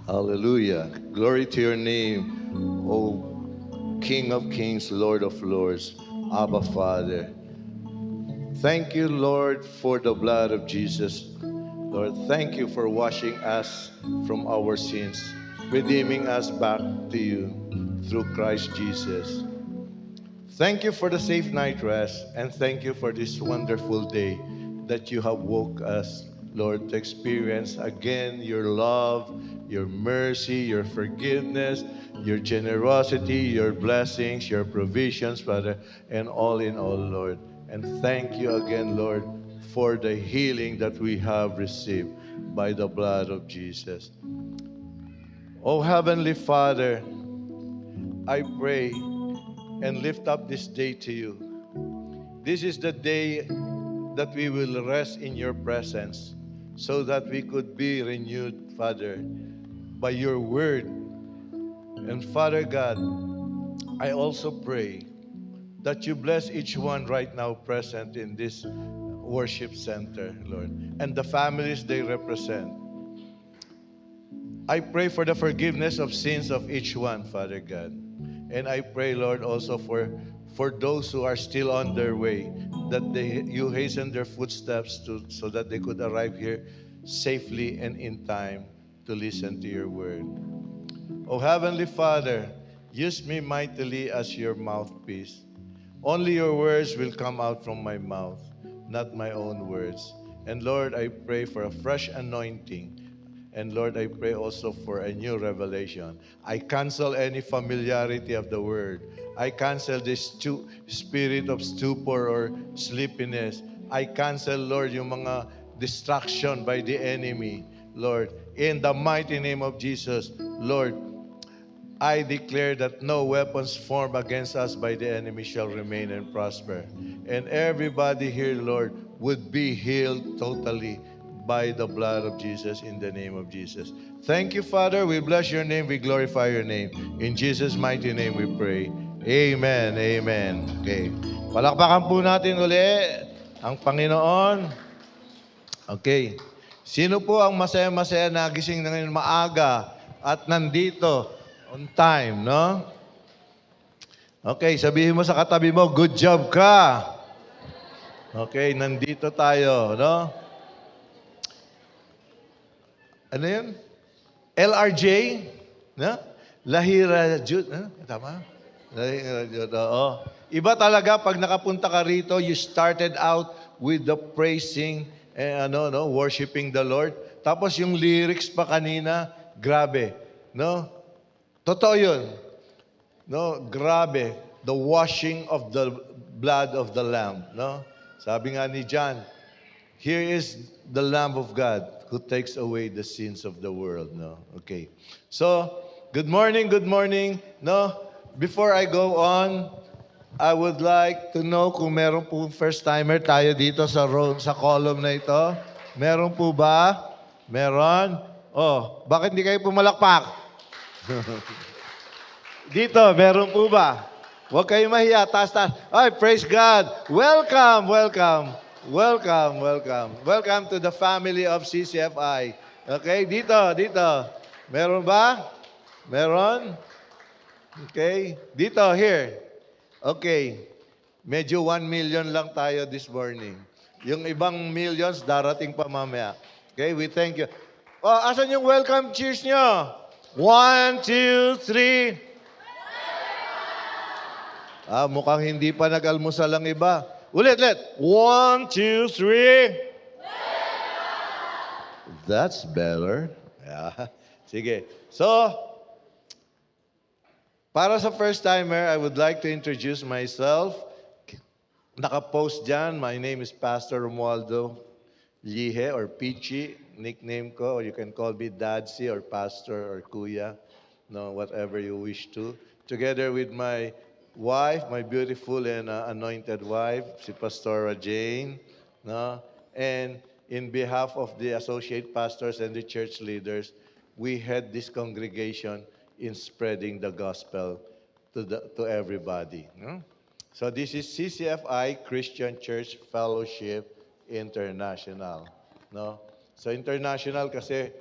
Hallelujah. Glory to your name, O King of Kings, Lord of Lords, Abba Father. Thank you, Lord, for the blood of Jesus. Lord, thank you for washing us from our sins, redeeming us back to you through Christ Jesus. Thank you for the safe night rest, and thank you for this wonderful day that you have woke us, Lord, to experience again your love, your mercy, your forgiveness, your generosity, your blessings, your provisions, Father, and all in all, Lord. And thank you again, Lord, for the healing that we have received by the blood of Jesus. Oh, Heavenly Father, I pray and lift up this day to you. This is the day that we will rest in your presence so that we could be renewed, Father, by your word. And Father God, I also pray that you bless each one right now present in this worship center, Lord, and the families they represent. I pray for the forgiveness of sins of each one, Father God. And I pray, Lord, also for those who are still on their way, that you hasten their footsteps so that they could arrive here safely and in time to listen to your word. O Heavenly Father, use me mightily as your mouthpiece. Only your words will come out from my mouth, not my own words. And Lord, I pray for a fresh anointing. And Lord, I pray also for a new revelation. I cancel any familiarity of the word. I cancel this spirit of stupor or sleepiness. I cancel, Lord, yung mga distraction by the enemy. Lord, in the mighty name of Jesus, Lord, I declare that no weapons formed against us by the enemy shall remain and prosper. And everybody here, Lord, would be healed totally by the blood of Jesus in the name of Jesus. Thank you, Father. We bless your name. We glorify your name. In Jesus' mighty name we pray. Amen. Amen. Okay. Palakpakan po natin uli ang Panginoon. Okay. Sino po ang masaya-masaya na gising na ngayon maaga at nandito on time, no? Okay, sabihin mo sa katabi mo, good job ka. Okay, nandito tayo, no? Ano yun? LRJ? No? Lahira Jude, no? Tama? Lahira Jude, oo. Iba talaga pag nakapunta ka rito, you started out with the praising, worshiping the Lord. Tapos yung lyrics pa kanina, grabe, no? Totoo yun. No, grabe. The washing of the blood of the Lamb. No? Sabi nga ni John, here is the Lamb of God who takes away the sins of the world. No? Okay. So, good morning, good morning. No? Before I go on, I would like to know kung meron po first-timer tayo dito sa column na ito. Meron po ba? Meron? Oh, bakit hindi kayo pumalakpak? Dito, meron po ba? Huwag kayong mahiya. Taas, taas. Ay, praise God. Welcome, welcome. Welcome, welcome. Welcome to the family of CCFI. Okay, dito, dito. Meron ba? Meron? Okay. Dito, here. Okay. Medyo 1 million lang tayo this morning. Yung ibang millions, darating pa mamaya. Okay, we thank you. Oh, asan yung welcome cheers nyo? 1, 2, 3. Mukhang hindi pa nag-almusal ang iba. Ulit, ulit. 1, 2, 3. That's better. Yeah. Sige. So, para sa first-timer, I would like to introduce myself. Naka-post dyan. My name is Pastor Romualdo Lihe or Pichi. Nickname ko. Or you can call me Dadsi or Pastor or Kuya. No, whatever you wish to. Together with my wife, my beautiful and anointed wife, si Pastora Jane, no? And in behalf of the associate pastors and the church leaders, we head this congregation in spreading the gospel to everybody. No? So this is CCFI, Christian Church Fellowship International. No? So international kasi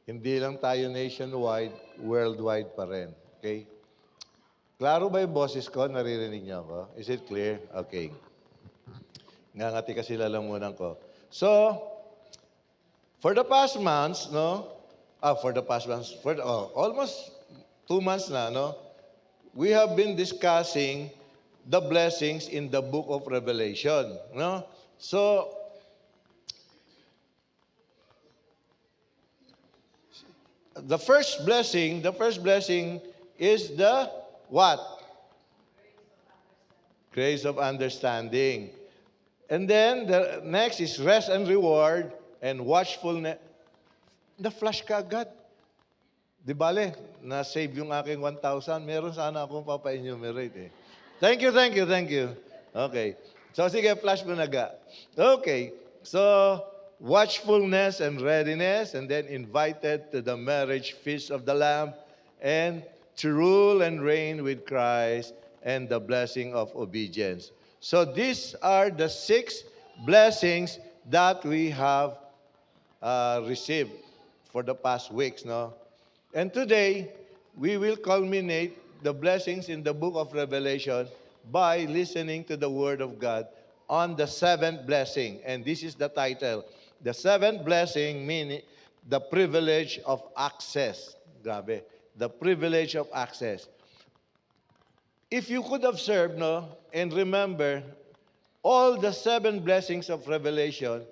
Hindi lang tayo nationwide, worldwide pa rin. Okay? Klaro ba yung boses ko? Naririnig niyo ako? Is it clear? Okay. Ngangati kasi lalamunan ko. So, for the past months, no? For the past months, almost 2 months na, no? We have been discussing the blessings in the book of Revelation, no? So, the first blessing is the what? Grace of understanding. And then the next is rest and reward and watchfulness. Na-flash ka agad. Di bale, na-save yung aking 1,000. Meron sana akong papa-enumerate eh. Thank you. Okay. So sige, flash mo na ga. Okay. So, watchfulness and readiness, and then invited to the marriage feast of the Lamb, and to rule and reign with Christ, and the blessing of obedience. So these are the 6 blessings that we have received for the past weeks, no? And today, we will culminate the blessings in the book of Revelation by listening to the Word of God on the 7th blessing. And this is the title. The 7th blessing meaning the privilege of access. Grabe. The privilege of access. If you could observe, no, and remember, all the 7 blessings of Revelation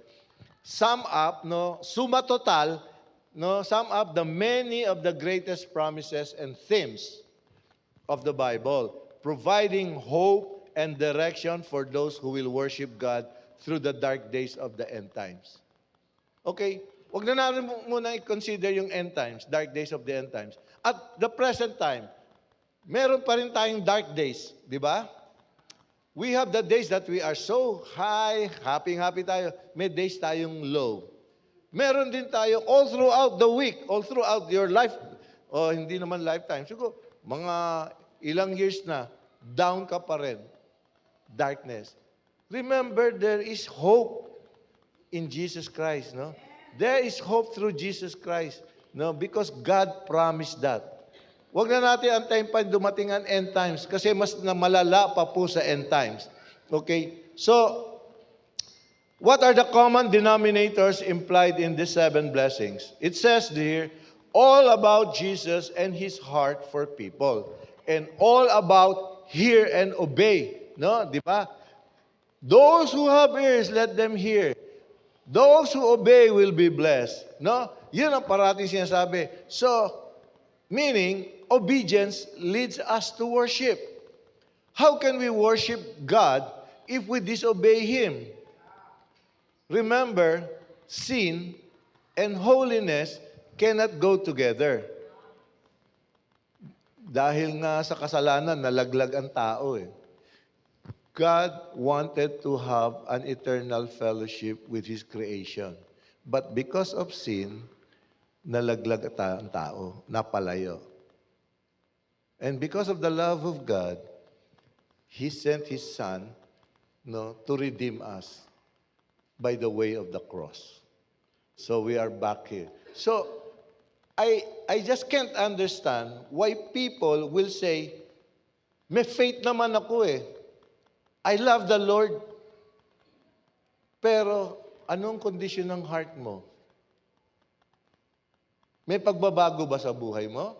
sum up, no, suma total, no, sum up the many of the greatest promises and themes of the Bible, providing hope and direction for those who will worship God through the dark days of the end times. Okay? Huwag na natin muna i-consider yung end times, dark days of the end times. At the present time, meron pa rin tayong dark days, di ba? We have the days that we are so high, happy tayo. May days tayong low. Meron din tayo all throughout the week, all throughout your life, o hindi naman lifetime, siguro mga ilang years na, down ka pa rin. Darkness. Remember, there is hope in Jesus Christ, no? There is hope through Jesus Christ, no? Because God promised that. Huwag na natin antayin pa dumating ang end times kasi mas na malala pa po sa end times. Okay? So, what are the common denominators implied in these 7 blessings? It says here, all about Jesus and His heart for people. And all about hear and obey. No? Di ba? Those who have ears, let them hear. Those who obey will be blessed. No? Yun ang parating sinasabi. So, meaning, obedience leads us to worship. How can we worship God if we disobey Him? Remember, sin and holiness cannot go together. Dahil nga sa kasalanan, nalaglag ang tao eh. God wanted to have an eternal fellowship with His creation. But because of sin, nalaglag ang tao, napalayo. And because of the love of God, He sent His Son, no, to redeem us by the way of the cross. So we are back here. So I just can't understand why people will say, may faith naman ako eh. I love the Lord. Pero anong kondisyon ng heart mo? May pagbabago ba sa buhay mo?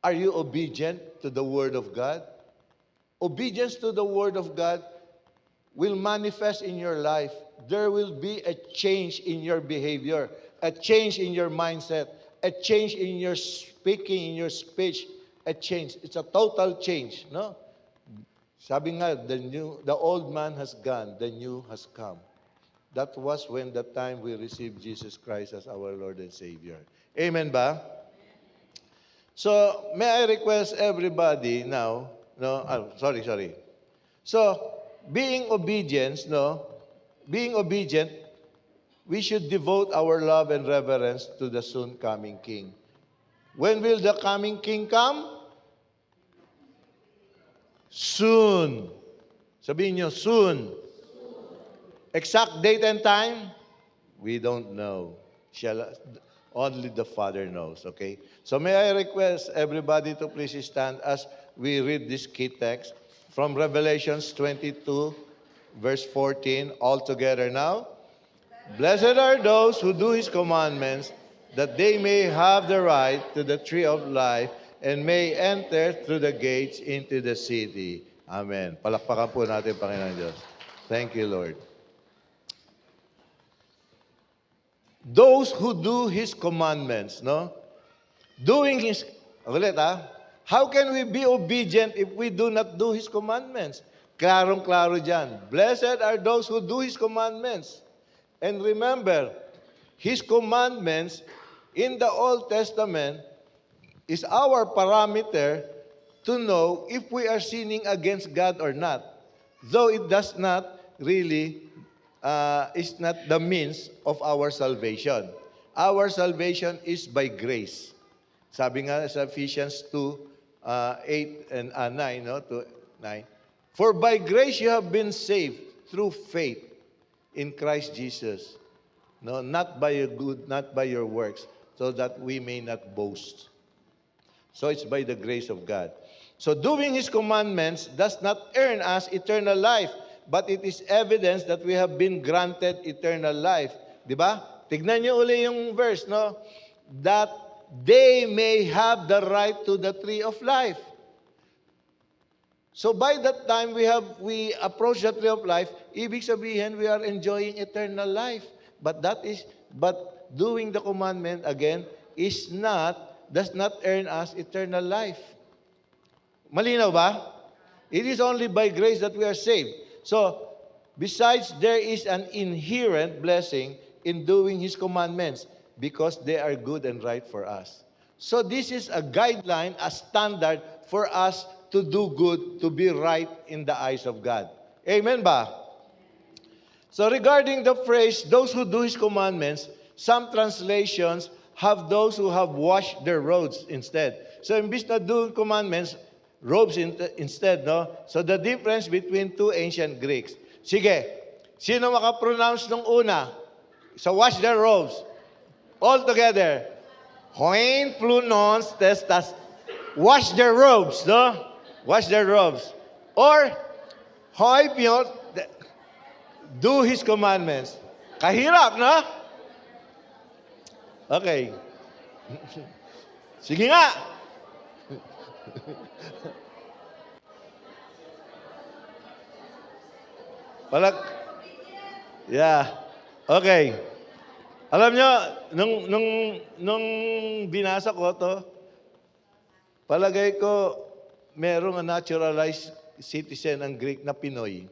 Are you obedient to the Word of God? Obedience to the Word of God will manifest in your life. There will be a change in your behavior, a change in your mindset, a change in your speaking, in your speech, a change. It's a total change, no? Sabi nga, the old man has gone, the new has come. That was when the time we received Jesus Christ as our Lord and Savior. Amen ba? So, may I request everybody now, no? Sorry. So, being obedient, we should devote our love and reverence to the soon coming King. When will the coming King come? Soon. Sabihin nyo, soon. Exact date and time? We don't know. Only the Father knows, okay? So may I request everybody to please stand as we read this key text from Revelations 22, verse 14, all together now. Blessed are those who do His commandments, that they may have the right to the tree of life and may enter through the gates into the city. Amen. Palakpakan po natin, Panginoon Diyos. Thank you, Lord. Those who do His commandments, no? Doing His, ulit how can we be obedient if we do not do His commandments? Klarong-klaro dyan. Blessed are those who do His commandments. And remember, His commandments in the Old Testament is our parameter to know if we are sinning against God or not. Though it does not really, is not the means of our salvation. Our salvation is by grace. Sabi nga sa Ephesians 2, 8 and 9, no? To 9. For by grace you have been saved through faith in Christ Jesus. No, not by your good, not by your works, so that we may not boast. So it's by the grace of God. So doing His commandments does not earn us eternal life, but it is evidence that we have been granted eternal life. Di ba? Tignan niyo uli yung verse, no? That they may have the right to the tree of life. So by that time we approach the tree of life, ibig sabihin we are enjoying eternal life. But doing the commandment again does not earn us eternal life. Malinaw ba? It is only by grace that we are saved. So, besides, there is an inherent blessing in doing His commandments because they are good and right for us. So, this is a guideline, a standard for us to do good, to be right in the eyes of God. Amen ba? So, regarding the phrase, those who do His commandments, some translations have those who have washed their robes instead. So, imbis na do commandments, robes instead, no? So, the difference between two ancient Greeks. Sige, sino makapronounce nung una? So, wash their robes. All together. Hoin plunons testas. Wash their robes, no? Wash their robes. Or, hoy piot, do His commandments. Kahirap, no? Okay. Sige nga. Yeah. Okay. Alam nyo, nung binasa ko to, palagay ko, merong naturalized citizen ng Greek na Pinoy.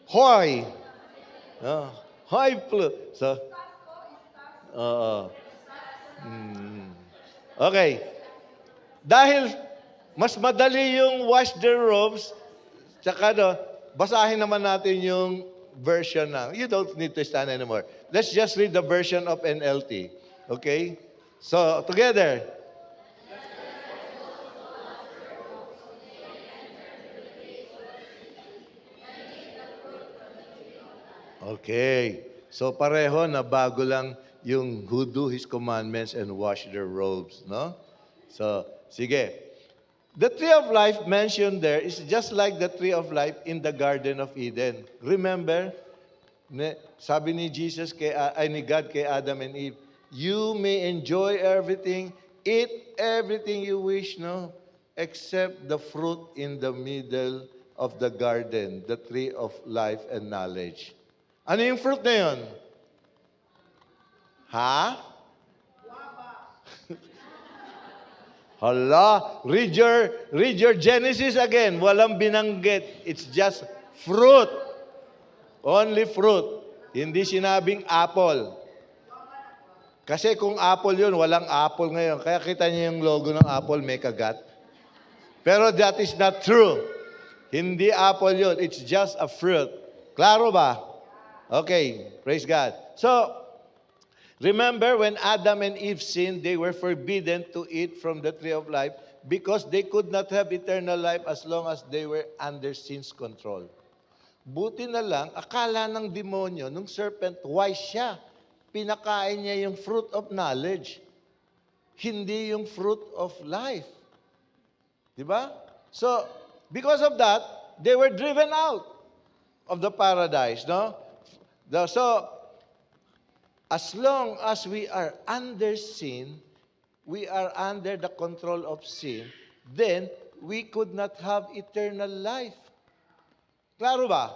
Hoy! Hoy! So, okay. Dahil mas madali yung wash their robes, tsaka basahin naman natin yung version na. You don't need to stand anymore. Let's just read the version of NLT. Okay? So, together. Okay. So, pareho na bago lang yung who do His commandments and wash their robes, no? So, sige. The tree of life mentioned there is just like the tree of life in the Garden of Eden. Remember, sabi ni Jesus ni God kay Adam and Eve, you may enjoy everything, eat everything you wish, no? Except the fruit in the middle of the garden, the tree of life and knowledge. Ano yung fruit na yun? Ha? Hala, read your Genesis again. Walang binanggit. It's just fruit. Only fruit. Hindi sinabing apple. Kasi kung apple yun, walang apple ngayon. Kaya kita niyo yung logo ng apple, may kagat. Pero that is not true. Hindi apple yun. It's just a fruit. Klaro ba? Okay, praise God. So, remember when Adam and Eve sinned, they were forbidden to eat from the tree of life because they could not have eternal life as long as they were under sin's control. Buti na lang, akala ng demonyo, nung serpent, wise siya. pinakain niya yung fruit of knowledge, hindi yung fruit of life. Di ba? So, because of that, they were driven out of the paradise, no? So, as long as we are under sin, we are under the control of sin, then we could not have eternal life. Klaro ba?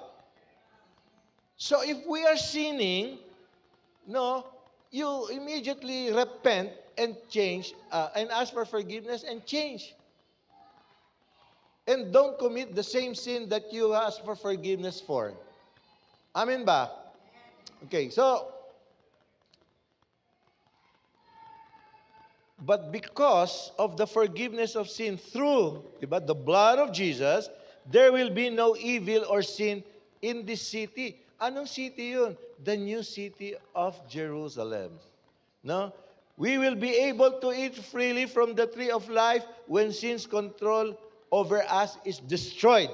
So if we are sinning, no, you immediately repent and change, and ask for forgiveness and change. And don't commit the same sin that you ask for forgiveness for. Amen ba? Okay, so, but because of the forgiveness of sin through, diba, the blood of Jesus, there will be no evil or sin in this city. Anong city yun? The new city of Jerusalem. No? We will be able to eat freely from the tree of life when sin's control over us is destroyed.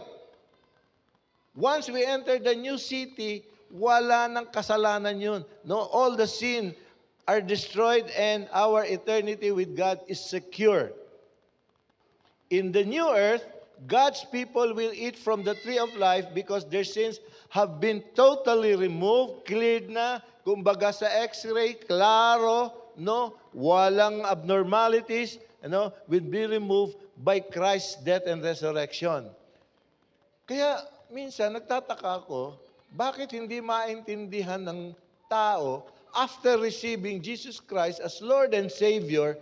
Once we enter the new city, wala nang kasalanan yun. No? All the sin are destroyed and our eternity with God is secure. In the new earth, God's people will eat from the tree of life because their sins have been totally removed, cleared na, kumbaga sa x-ray, klaro, no? Walang abnormalities, will be removed by Christ's death and resurrection. Kaya minsan nagtataka ako, bakit hindi maintindihan ng tao after receiving Jesus Christ as Lord and Savior,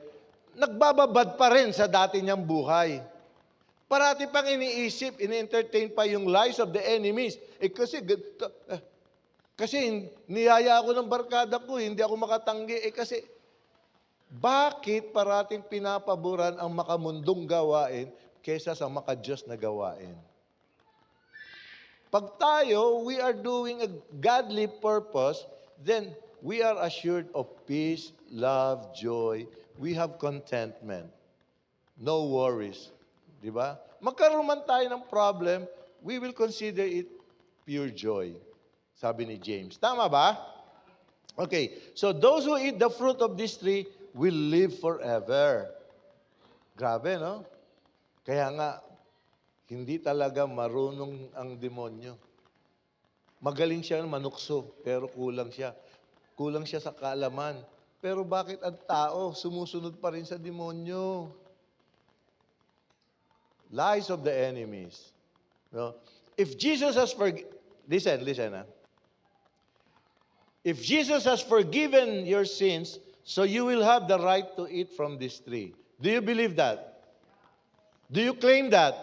nagbababad pa rin sa dati niyang buhay. Parati pang iniisip, ini-entertain pa yung lies of the enemies. Kasi niyaya ako ng barkada ko, hindi ako makatanggi. Kasi bakit parating pinapaboran ang makamundong gawain kaysa sa makadiyos na gawain? Pag tayo, we are doing a godly purpose, then we are assured of peace, love, joy. We have contentment. No worries. Di ba? Magkaroon man tayo ng problem, we will consider it pure joy. Sabi ni James. Tama ba? Okay. So those who eat the fruit of this tree will live forever. Grabe, no? Kaya nga, hindi talaga marunong ang demonyo. Magaling siya manukso, pero kulang siya. Kulang siya sa kaalaman. Pero bakit ang tao sumusunod pa rin sa demonyo? Lies of the enemies. No? If Jesus has listen, If Jesus has forgiven your sins, so you will have the right to eat from this tree. Do you believe that? Do you claim that?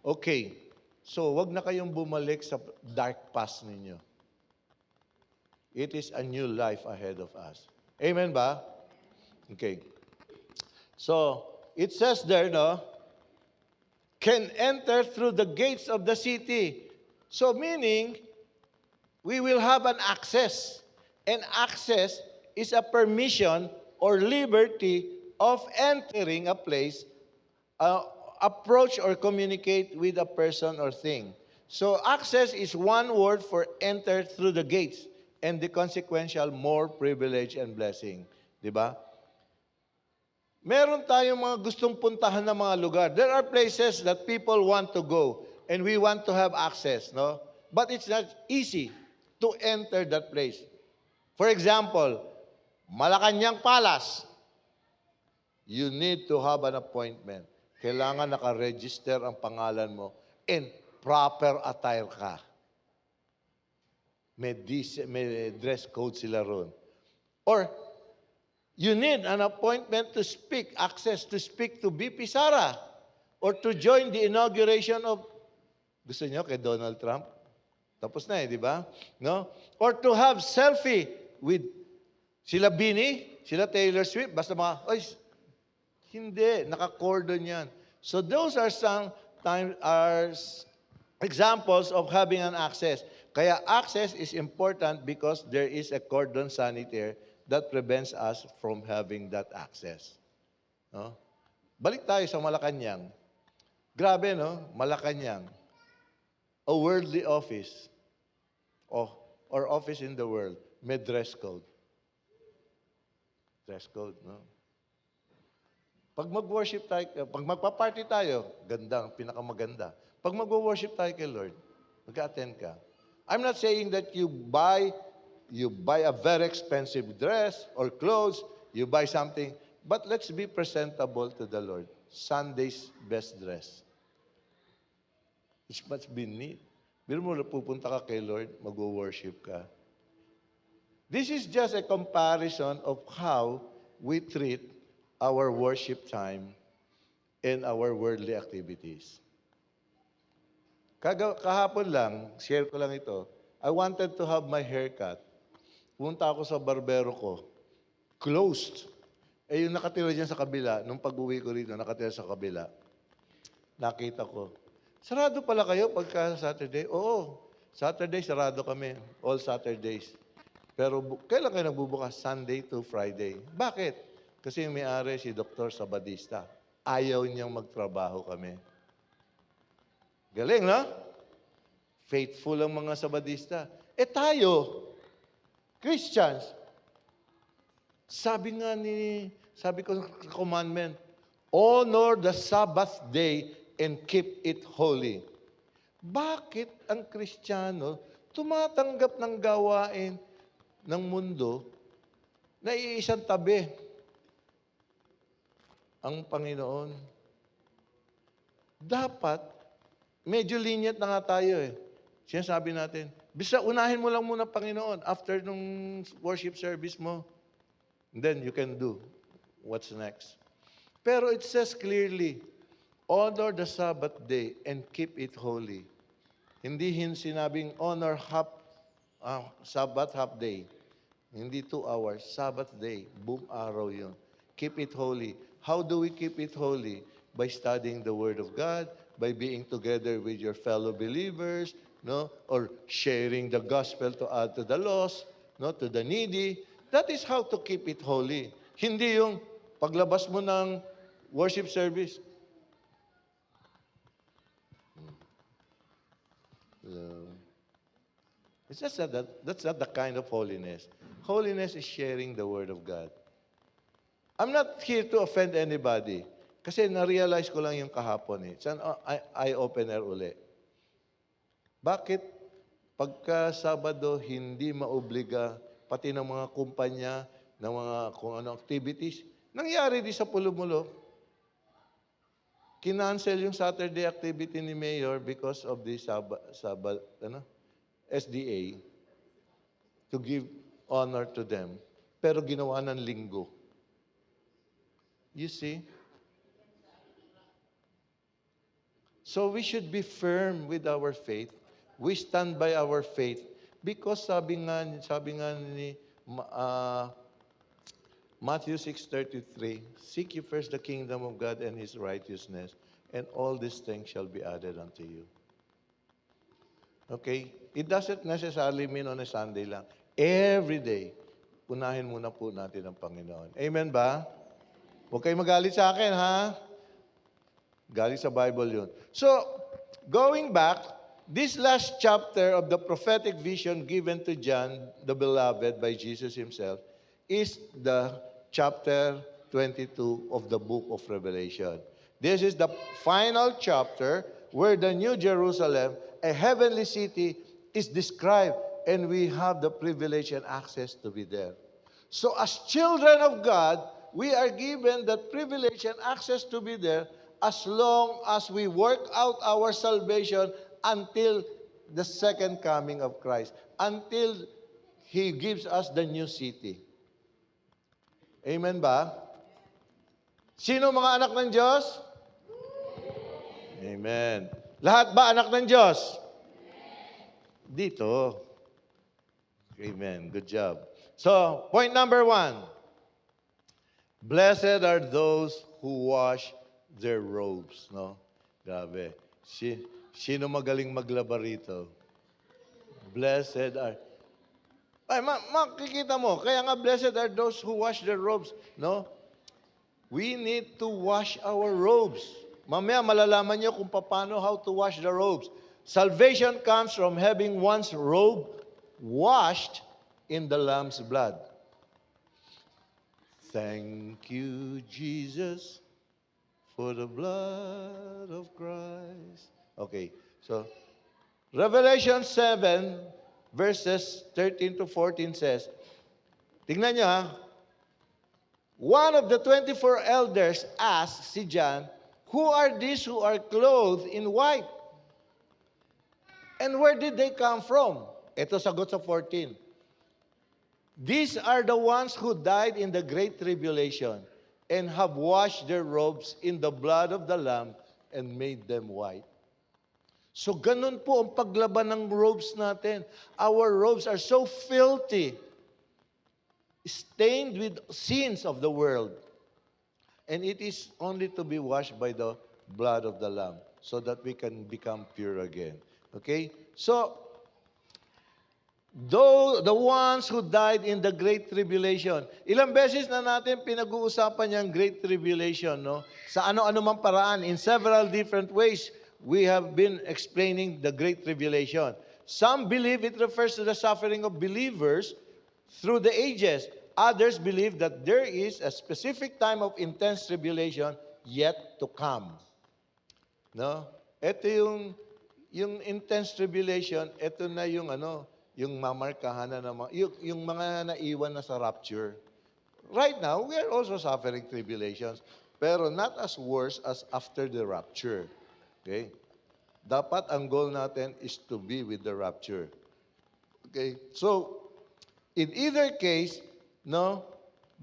Okay. So, wag na kayong bumalik sa dark past ninyo. It is a new life ahead of us. Amen ba? Okay. So, it says there, no? Can enter through the gates of the city. So, meaning, we will have an access. And access is a permission or liberty of entering a place, approach or communicate with a person or thing. So access is one word for enter through the gates and the consequential more privilege and blessing. Diba? Meron tayong mga gustong puntahan na mga lugar. There are places that people want to go and we want to have access, no? But it's not easy to enter that place. For example, Malacanang Palace. You need to have an appointment. Kailangan naka-register ang pangalan mo and proper attire ka. May dress code sila ron. Or, you need an appointment to speak, access to speak to VP Sara or to join the inauguration of, gusto nyo kay Donald Trump? Tapos na di ba? No? Or to have selfie with sila Bini, sila Taylor Swift, basta mga, hindi, naka-cordon yan. So those are some examples of having an access. Kaya access is important because there is a cordon sanitaire that prevents us from having that access. No? Balik tayo sa Malacanang. Grabe, no? Malacanang. A worldly office. Or office in the world. may dress code. Dress code, no? Pag mag-worship tayo, pag magpa-party tayo, ganda, pinakamaganda. Pag mag-worship tayo kay Lord, mag-attend ka. I'm not saying that you buy a very expensive dress or clothes, you buy something, but let's be presentable to the Lord. Sunday's best dress. It must be neat. Biro mo, pupunta ka kay Lord, mag-worship ka. This is just a comparison of how we treat our worship time and our worldly activities. Kahapon lang, share ko lang ito, I wanted to have my hair cut. Punta ako sa barbero ko, closed. Eh yung nakatira dyan sa kabila, nung pag-uwi ko rito, nakatira sa kabila, nakita ko, sarado pala kayo pagka Saturday? Oo, Saturday sarado kami, all Saturdays. Pero kailan kayo nagbubukas? Sunday to Friday. Bakit? Kasi yung may-ari si Dr. Sabadista. Ayaw niyang magtrabaho kami. Galing, no? Faithful ang mga Sabadista. Eh tayo, Christians, sabi ko sa commandment, honor the Sabbath day and keep it holy. Bakit ang Kristiyano tumatanggap ng gawain ng mundo na iisang tabi ang Panginoon? Dapat, medyo lenient na nga tayo eh. Sinasabi natin, bisa unahin mo lang muna Panginoon after nung worship service mo. And then you can do what's next. Pero it says clearly, honor the Sabbath day and keep it holy. Hindi sinabing honor Sabbath half day. Hindi 2 hours. Sabbath day. Buong araw yun. Keep it holy. How do we keep it holy? By studying the Word of God, by being together with your fellow believers, no? Or sharing the gospel to add to the lost, no? To the needy. That is how to keep it holy. Hindi yung paglabas mo ng worship service. It's just that's not the kind of holiness. Holiness is sharing the Word of God. I'm not here to offend anybody. Kasi na-realize ko lang yung kahapon eh. It's an eye-opener uli. Bakit pagka Sabado hindi maobliga pati ng mga kumpanya, ng mga kung ano activities, nangyari di sa Pulumulo. Kinancel yung Saturday activity ni Mayor because of the SDA to give honor to them. Pero ginawa ng Linggo. You see? So we should be firm with our faith. We stand by our faith because sabi nga ni Matthew 6:33, seek ye first the kingdom of God and His righteousness, and all these things shall be added unto you. Okay? It doesn't necessarily mean on a Sunday lang. Every day, unahin muna po natin ang Panginoon. Amen ba? Huwag kayo magalit sa akin, ha? Galing sa Bible yun. So, going back, this last chapter of the prophetic vision given to John, the beloved, by Jesus Himself, is the chapter 22 of the book of Revelation. This is the final chapter where the New Jerusalem, a heavenly city, is described, and we have the privilege and access to be there. So as children of God, we are given that privilege and access to be there as long as we work out our salvation until the second coming of Christ, until He gives us the new city. Amen ba? Sino mga anak ng Diyos? Amen. Lahat ba anak ng Diyos? Dito. Amen. Good job. So, point number 1. Blessed are those who wash their robes. No? Grabe. Sino magaling maglaba rito? Blessed are... Ay, makikita mo. Kaya nga, blessed are those who wash their robes. No? We need to wash our robes. Mamaya malalaman niyo kung paano how to wash the robes. Salvation comes from having one's robe washed in the Lamb's blood. Thank you, Jesus, for the blood of Christ. Okay, so Revelation 7, verses 13 to 14 says, tingnan nyo ha, one of the 24 elders asked si John, who are these who are clothed in white? And where did they come from? Ito sagot sa 14. These are the ones who died in the great tribulation and have washed their robes in the blood of the Lamb and made them white. So ganun po ang paglaban ng robes natin. Our robes are so filthy, stained with sins of the world. And it is only to be washed by the blood of the Lamb so that we can become pure again. Okay? So, though the ones who died in the Great Tribulation, ilang beses na natin pinag-uusapan yung Great Tribulation, no? Sa ano-ano mang paraan, in several different ways, we have been explaining the Great Tribulation. Some believe it refers to the suffering of believers through the ages. Others believe that there is a specific time of intense tribulation yet to come. No? Ito yung intense tribulation, ito na yung yung mamarkahan na naman, yung mga naiwan na sa rapture. Right now, we are also suffering tribulations, pero not as worse as after the rapture. Okay? Dapat ang goal natin is to be with the rapture. Okay? So, in either case, no,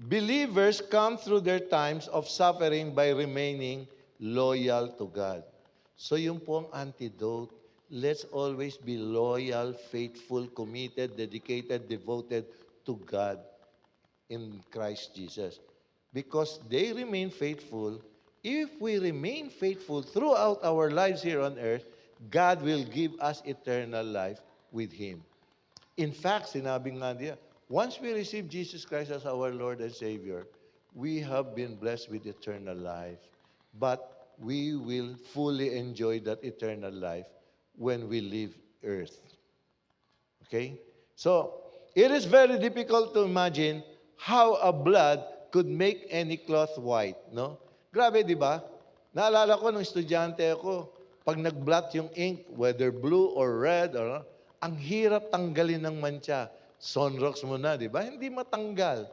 believers come through their times of suffering by remaining loyal to God. So, yung po ang antidote. Let's always be loyal, faithful, committed, dedicated, devoted to God in Christ Jesus. Because they remain faithful. If we remain faithful throughout our lives here on earth, God will give us eternal life with Him. In fact, sinabi nga niya, once we receive Jesus Christ as our Lord and Savior, we have been blessed with eternal life. But we will fully enjoy that eternal life when we leave earth. Okay? So, it is very difficult to imagine how a blood could make any cloth white, no? Grabe, di ba? Naalala ko nung estudyante ako, pag nag-blot yung ink, whether blue or red, or ang hirap tanggalin ng mancha. Sunrox mo na, di ba? Hindi matanggal.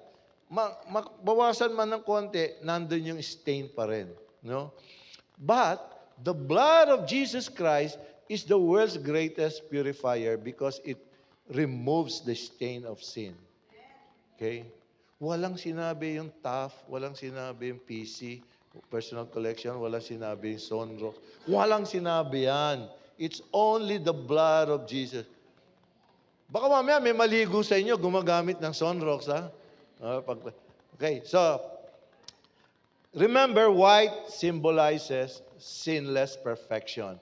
Bawasan man ng konti, nandun yung stain pa rin, no? But the blood of Jesus Christ is the world's greatest purifier because it removes the stain of sin. Okay? Walang sinabi yung TAF, walang sinabi yung PC, personal collection, walang sinabi yung Sunrox. Walang sinabi yan. It's only the blood of Jesus. Baka mamaya may maligo sa inyo, gumagamit ng Sunrox, ha? Okay, so, remember, white symbolizes sinless perfection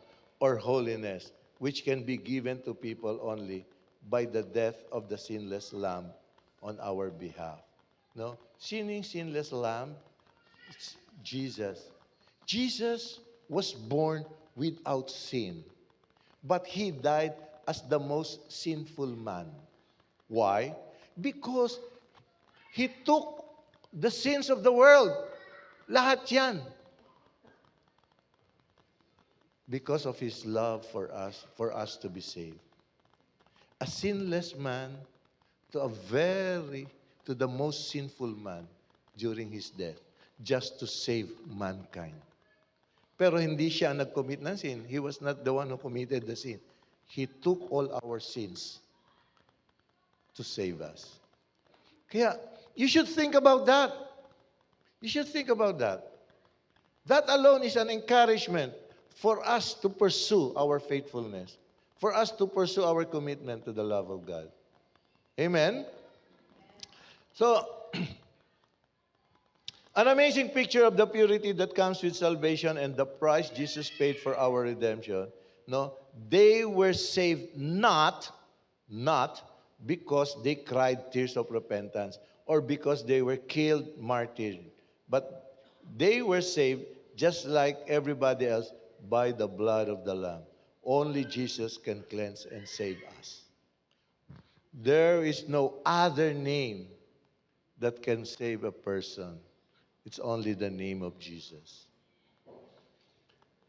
or holiness, which can be given to people only by the death of the sinless Lamb on our behalf. No? Sino yung sinless Lamb? It's Jesus. Jesus was born without sin, but He died as the most sinful man. Why? Because He took the sins of the world. Lahat yan. Because of His love for us to be saved. A sinless man to the most sinful man during His death, just to save mankind. Pero hindi siya nag-commit ng sin. He was not the one who committed the sin. He took all our sins to save us. Kaya, you should think about that. You should think about that. That alone is an encouragement for us to pursue our faithfulness, for us to pursue our commitment to the love of God. Amen? So, an amazing picture of the purity that comes with salvation and the price Jesus paid for our redemption. No, they were saved not because they cried tears of repentance or because they were killed martyred, but they were saved just like everybody else by the blood of the Lamb. Only Jesus can cleanse and save us. There is no other name that can save a person. It's only the name of Jesus.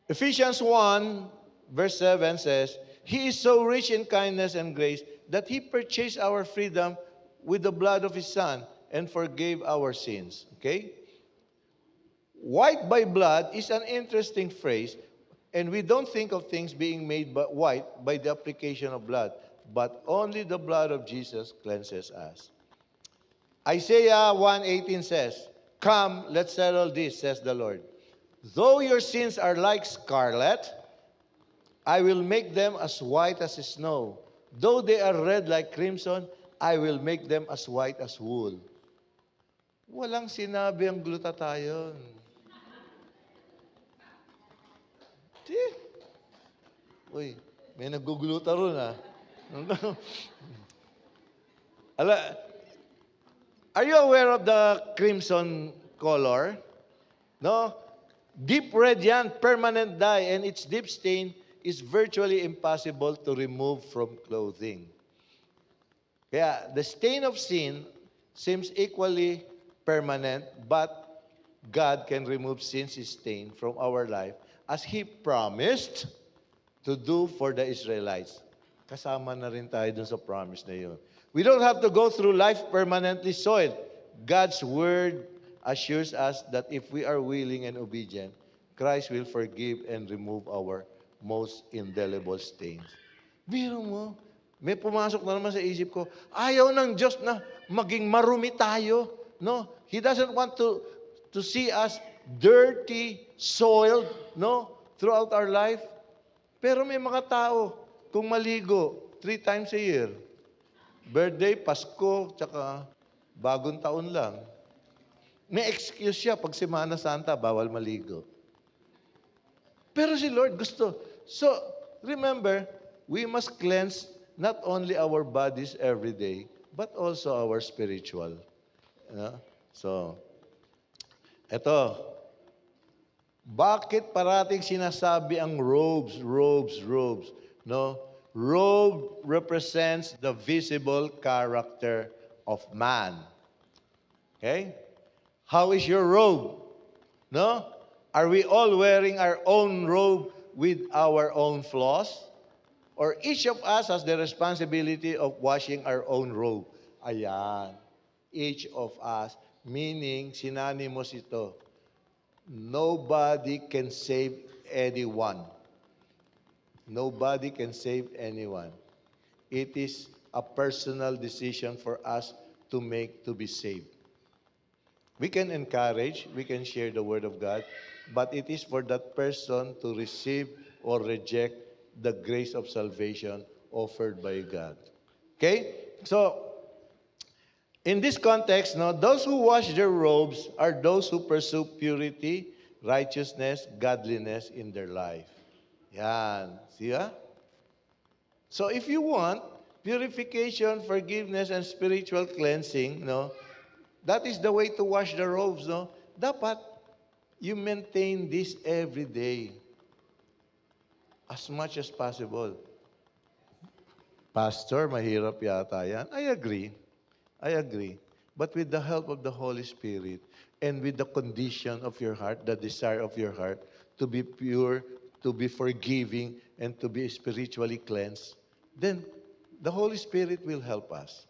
Ephesians 1, verse 7 says, He is so rich in kindness and grace that He purchased our freedom with the blood of His Son and forgave our sins. Okay? White by blood is an interesting phrase, and we don't think of things being made white by the application of blood, but only the blood of Jesus cleanses us. Isaiah 1:18 says, Come, let's settle this, says the Lord. Though your sins are like scarlet, I will make them as white as snow. Though they are red like crimson, I will make them as white as wool. Walang sinabi ang glutathione. Uy, may naggugluta ron ah. Are you aware of the crimson color? No? Deep red yan, permanent dye, and its deep stain is virtually impossible to remove from clothing. Kaya, the stain of sin seems equally permanent, but God can remove sin's stain from our life as He promised to do for the Israelites. Kasama na rin tayo dun sa promise na yun. We don't have to go through life permanently soiled. God's Word assures us that if we are willing and obedient, Christ will forgive and remove our most indelible stains. Biro mo, may pumasok na naman sa isip ko, ayaw ng Diyos na maging marumi tayo. No? He doesn't want to see us dirty, soiled, no? Throughout our life. Pero may mga tao, kung maligo 3 times a year, birthday, Pasko, tsaka bagong taon lang, may excuse siya pag Semana Santa, bawal maligo. Pero si Lord gusto. So, remember, we must cleanse not only our bodies every day, but also our spiritual. So, eto, bakit parating sinasabi ang robes? No? Robe represents the visible character of man. Okay? How is your robe? No? Are we all wearing our own robe with our own flaws? Or each of us has the responsibility of washing our own robe? Ayan. Each of us. Meaning, synonymous ito. Nobody can save anyone. Nobody can save anyone. It is a personal decision for us to make to be saved. We can encourage, we can share the Word of God, but it is for that person to receive or reject the grace of salvation offered by God. Okay? So, in this context, no, those who wash their robes are those who pursue purity, righteousness, godliness in their life. Yan. See ha? So if you want purification, forgiveness, and spiritual cleansing, no, that is the way to wash the robes, no? Dapat you maintain this every day as much as possible. Pastor, mahirap yata yan. I agree. But with the help of the Holy Spirit and with the condition of your heart, the desire of your heart to be pure, to be forgiving, and to be spiritually cleansed, then the Holy Spirit will help us.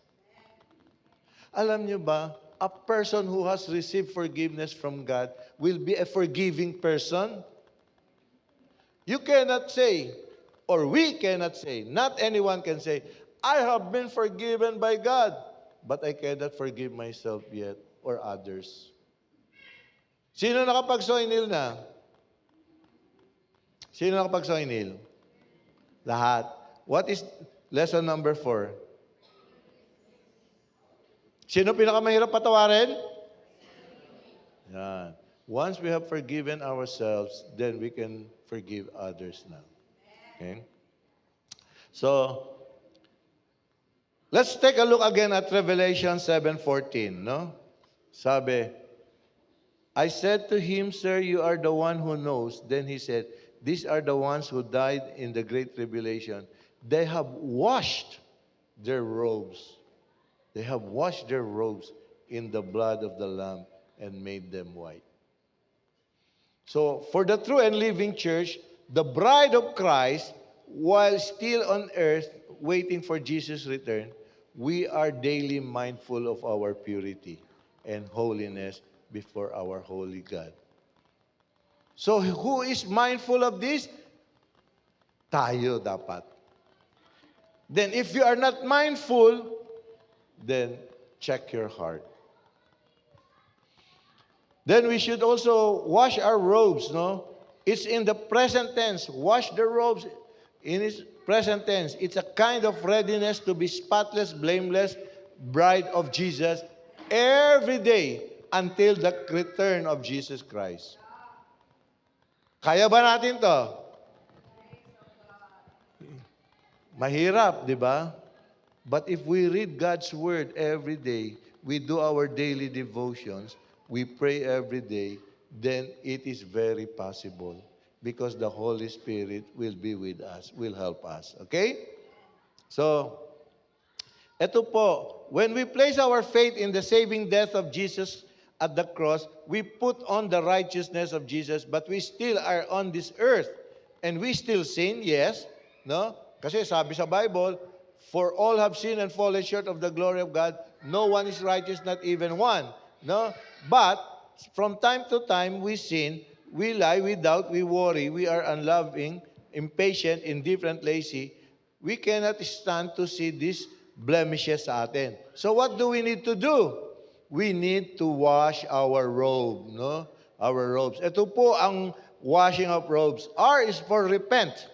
Alam niyo ba, a person who has received forgiveness from God will be a forgiving person. You cannot say, or we cannot say, not anyone can say, I have been forgiven by God, but I cannot forgive myself yet or others. Sino nakapag-soinil na? Sino nakapag-soinil? Lahat. What is lesson number 4? Sino pinakamahirap patawarin? Yan. Once we have forgiven ourselves, then we can forgive others now. Okay? So, let's take a look again at Revelation 7:14, no? Sabi, I said to him, Sir, you are the one who knows. Then he said, these are the ones who died in the great tribulation. They have washed their robes. They have washed their robes in the blood of the Lamb and made them white. So, for the true and living church, the bride of Christ, while still on earth, waiting for Jesus' return, we are daily mindful of our purity and holiness before our holy God. So, who is mindful of this? Tayo dapat. Then, if you are not mindful, then check your heart. Then we should also wash our robes, no? It's in the present tense. Wash the robes in its present tense. It's a kind of readiness to be spotless, blameless bride of Jesus every day until the return of Jesus Christ. Kaya ba natin to? Mahirap, di ba? But if we read God's Word every day, we do our daily devotions, we pray every day, then it is very possible because the Holy Spirit will be with us, will help us. Okay? So, eto po, when we place our faith in the saving death of Jesus at the cross, we put on the righteousness of Jesus, but we still are on this earth. And we still sin, yes, no? Kasi sabi sa Bible, for all have sinned and fallen short of the glory of God. No one is righteous, not even one. No? But, from time to time, we sin, we lie, we doubt, we worry, we are unloving, impatient, indifferent, lazy. We cannot stand to see these blemishes sa atin. So what do we need to do? We need to wash our robe, no? Our robes. Ito po ang washing of robes. R is for repent,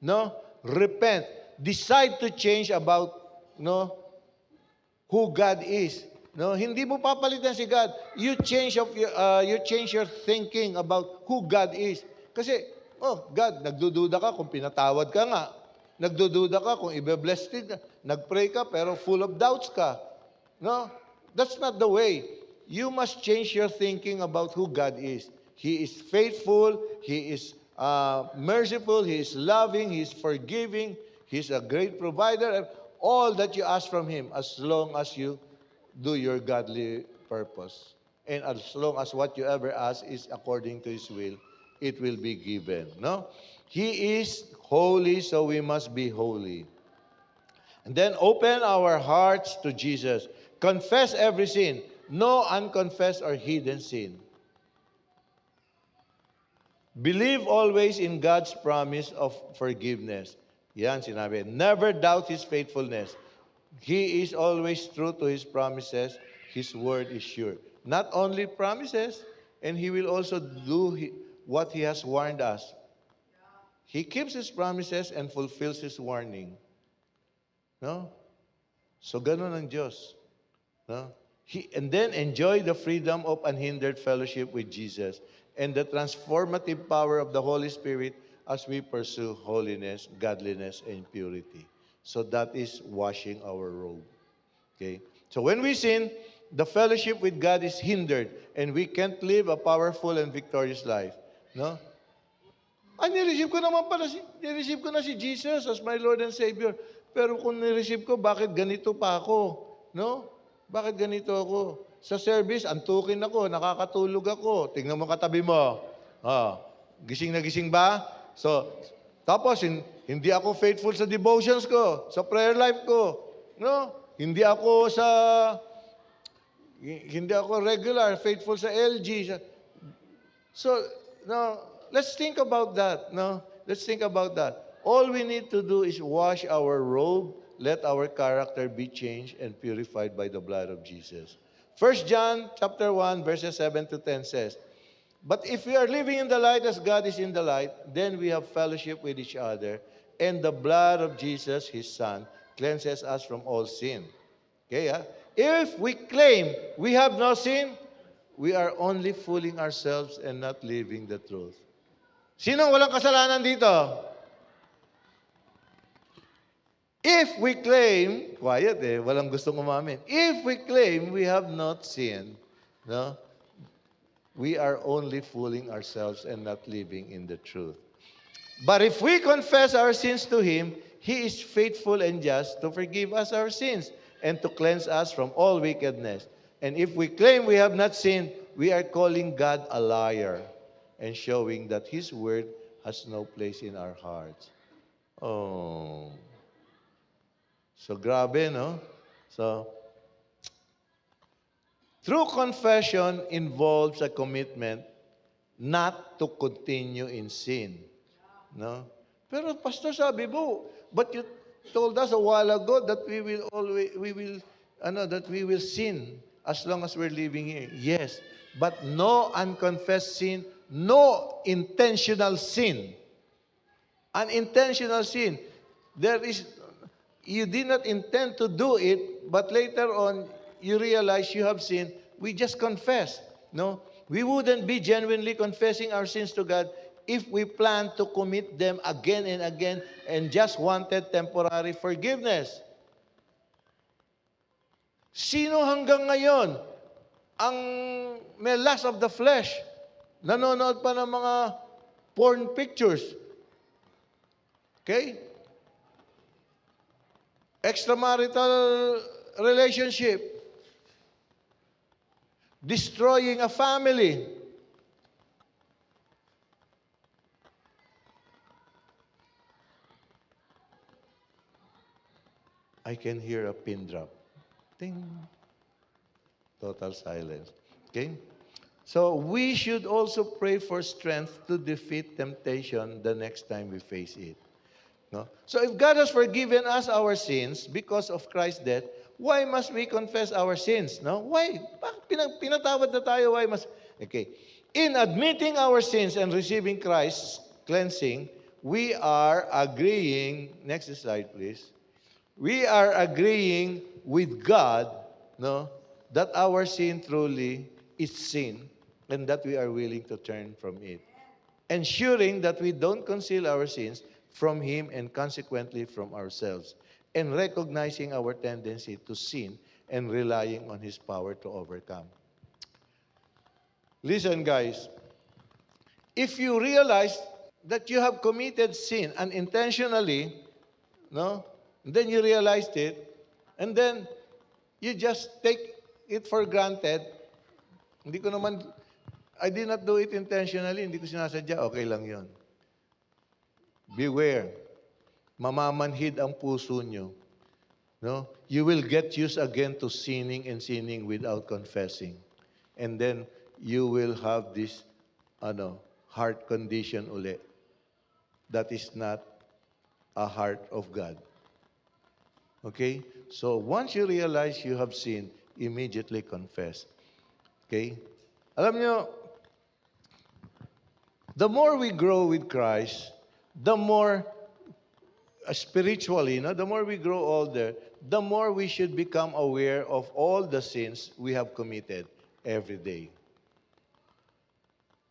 no? Repent. Decide to change about, no, who God is. No, hindi mo papalitan si God. You change your thinking about who God is. Kasi, God, nagdududa ka kung pinatawad ka nga. Nagdududa ka kung ibe-bless ka. Nagpray ka pero full of doubts ka. No? That's not the way. You must change your thinking about who God is. He is faithful. He is merciful. He is loving. He is forgiving. He is a great provider. All that you ask from Him, as long as you do your godly purpose. And as long as what you ever ask is according to His will, it will be given. No? He is holy, so we must be holy. And then open our hearts to Jesus. Confess every sin. No unconfessed or hidden sin. Believe always in God's promise of forgiveness. Yan, sinabi. Never doubt His faithfulness. He is always true to His promises. His word is sure. Not only promises, and He will also do what He has warned us. He keeps His promises and fulfills His warning. No? So, ganun ang Diyos. No? And then enjoy the freedom of unhindered fellowship with Jesus and the transformative power of the Holy Spirit as we pursue holiness, godliness, and purity. So that is washing our robe. Okay? So when we sin, the fellowship with God is hindered and we can't live a powerful and victorious life. No? Nireceive ko na si Jesus as my Lord and Savior. Pero kung nireceive ko, bakit ganito pa ako? No? Bakit ganito ako? Sa service, antukin ako, nakakatulog ako. Tingnan mo katabi mo. Gising na gising ba? So, tapos, hindi ako faithful sa devotions ko, sa prayer life ko. No? Hindi ako regular, faithful sa LG. So, no, let's think about that. No? Let's think about that. All we need to do is wash our robe, let our character be changed and purified by the blood of Jesus. 1 John chapter 1, verses 7 to 10 says, but if we are living in the light as God is in the light, then we have fellowship with each other, and the blood of Jesus, His Son, cleanses us from all sin. Okay, if we claim we have no sin, we are only fooling ourselves and not living the truth. Sino walang kasalanan dito? If we claim, quiet walang gustong umamin. If we claim we have not sinned, no, we are only fooling ourselves and not living in the truth. But if we confess our sins to Him, He is faithful and just to forgive us our sins and to cleanse us from all wickedness. And if we claim we have not sinned, we are calling God a liar and showing that His word has no place in our hearts. Oh. So grabe, no? So, true confession involves a commitment not to continue in sin. No? Pero pastor, sabi mo, but you told us a while ago that we will sin as long as we're living here. Yes, but no unconfessed sin, no intentional sin. Unintentional sin. There is, you did not intend to do it, but later on, you realize you have sinned. We just confess. No? We wouldn't be genuinely confessing our sins to God if we plan to commit them again and again and just wanted temporary forgiveness. Sino hanggang ngayon ang may lust of the flesh, nanonood pa ng mga porn pictures? Okay? Extramarital relationship, destroying a family. I can hear a pin drop. Ting. Total silence. Okay? So we should also pray for strength to defeat temptation the next time we face it. No? So if God has forgiven us our sins because of Christ's death, why must we confess our sins? No? Why? Bakit pinatawad na tayo? Why must... Okay. In admitting our sins and receiving Christ's cleansing, we are agreeing, next slide please, we are agreeing with God, no, that our sin truly is sin and that we are willing to turn from it. Ensuring that we don't conceal our sins from Him and consequently from ourselves, and recognizing our tendency to sin and relying on His power to overcome. Listen, guys, if you realize that you have committed sin unintentionally, no, then you realized it, and then you just take it for granted. I did not do it intentionally, hindi ko sinasadya, okay lang yon. Beware. Mamamanhid ang puso nyo. No? You will get used again to sinning and sinning without confessing. And then you will have this heart condition uli. That is not a heart of God. Okay? So once you realize you have sinned, immediately confess. Okay? Alam nyo, the more we grow with Christ, the more spiritually, the more we grow older, the more we should become aware of all the sins we have committed every day.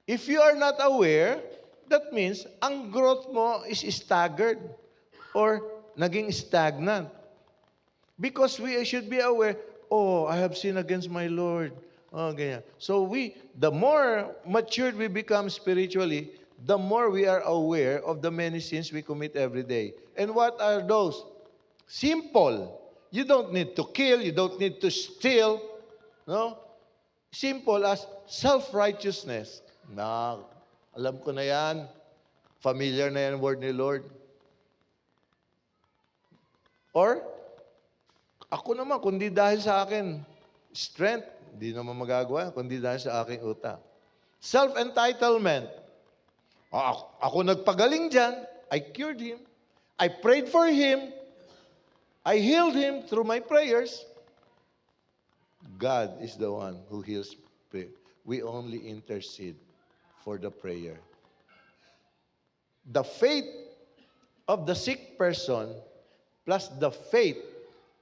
If you are not aware, that means ang growth mo is staggered or naging stagnant. Because we should be aware, oh, I have sinned against my Lord. Oh, ganyan. So the more matured we become spiritually, the more we are aware of the many sins we commit every day. And what are those? Simple. You don't need to kill, you don't need to steal. No? Simple as self-righteousness. Na, alam ko na yan. Familiar na yan word ni Lord. Or, ako naman, kundi dahil sa akin, strength, hindi naman magagawa, kundi dahil sa aking utak. Self-entitlement. Ako nagpagaling dyan. I cured him. I prayed for him. I healed him through my prayers. God is the one who heals prayer. We only intercede for the prayer. The faith of the sick person plus the faith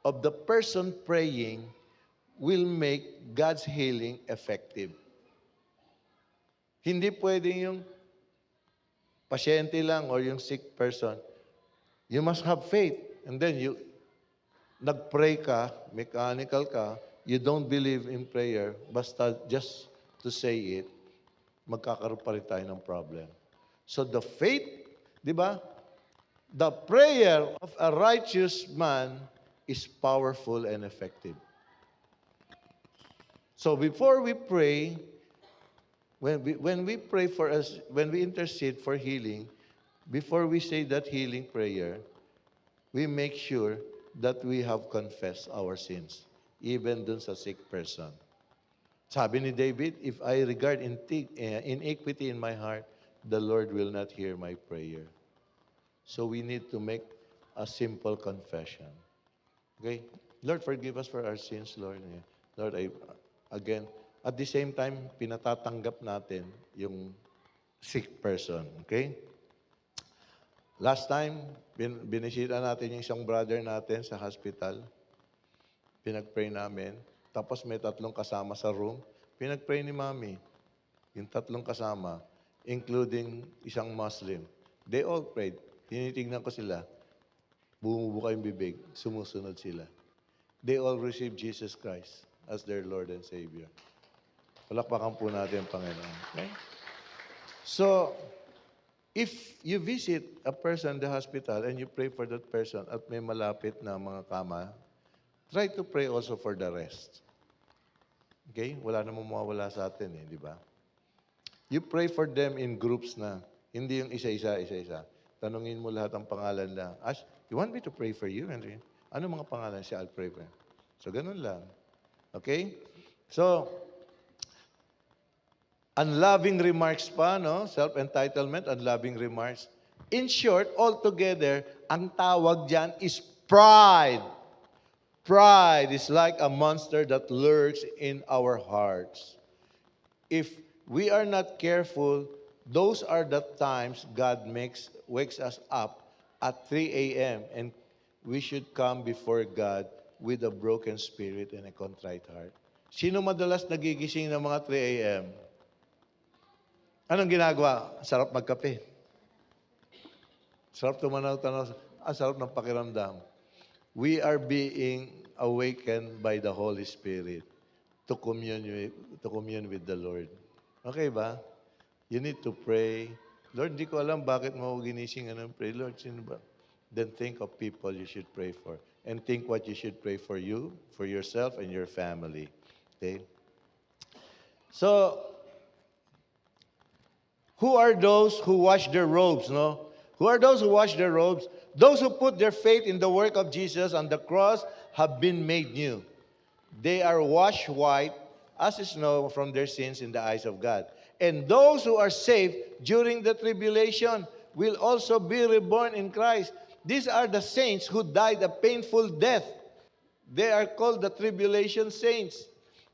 of the person praying will make God's healing effective. Hindi pwedeng yung pasyente lang or yung sick person. You must have faith. And then nag-pray ka, mechanical ka, you don't believe in prayer, basta just to say it, magkakaroon pa rin tayo ng problem. So the faith, di ba? The prayer of a righteous man is powerful and effective. So before we pray, when we pray for us, when we intercede for healing, before we say that healing prayer, we make sure that we have confessed our sins, even dun sa sick person. Sabi ni David, if I regard iniquity in my heart, the Lord will not hear my prayer. So we need to make a simple confession. Okay? Lord, forgive us for our sins, Lord. Lord, again, at the same time, pinatatanggap natin yung sick person. Okay? Last time, binisita natin yung isang brother natin sa hospital. Pinag-pray namin. Tapos may 3 kasama sa room. Pinag-pray ni Mami. Yung 3 kasama, including isang Muslim. They all prayed. Tinitingnan ko sila. Bumubuka yung bibig. Sumusunod sila. They all received Jesus Christ as their Lord and Savior. Palakpakan po natin ang Panginoon. Okay? So, if you visit a person in the hospital and you pray for that person at may malapit na mga kama, try to pray also for the rest. Okay? Wala namang mawawala sa atin di ba? You pray for them in groups na. Hindi yung isa-isa. Tanungin mo lahat ang pangalan lang. Ask, you want me to pray for you? Ano mga pangalan siya? I'll pray for you. So, ganun lang. Okay? So, unloving remarks pa, no? Self-entitlement, unloving remarks. In short, altogether, ang tawag dyan is pride. Pride is like a monster that lurks in our hearts. If we are not careful, those are the times God wakes us up at 3 a.m. and we should come before God with a broken spirit and a contrite heart. Sino madalas nagigising ng mga 3 a.m.? Anong ginagawa? Sarap magkape. Sarap tumanaw-tanaw. Sarap ng pakiramdam. We are being awakened by the Holy Spirit to commune with the Lord. Okay ba? You need to pray. Lord, di ko alam bakit mo ginising pray. Lord, sino ba? Then think of people you should pray for. And think what you should pray for you, for yourself, and your family. Okay? So, who are those who wash their robes, no? Who are those who wash their robes? Those who put their faith in the work of Jesus on the cross have been made new. They are washed white as snow from their sins in the eyes of God. And those who are saved during the tribulation will also be reborn in Christ. These are the saints who died a painful death. They are called the tribulation saints.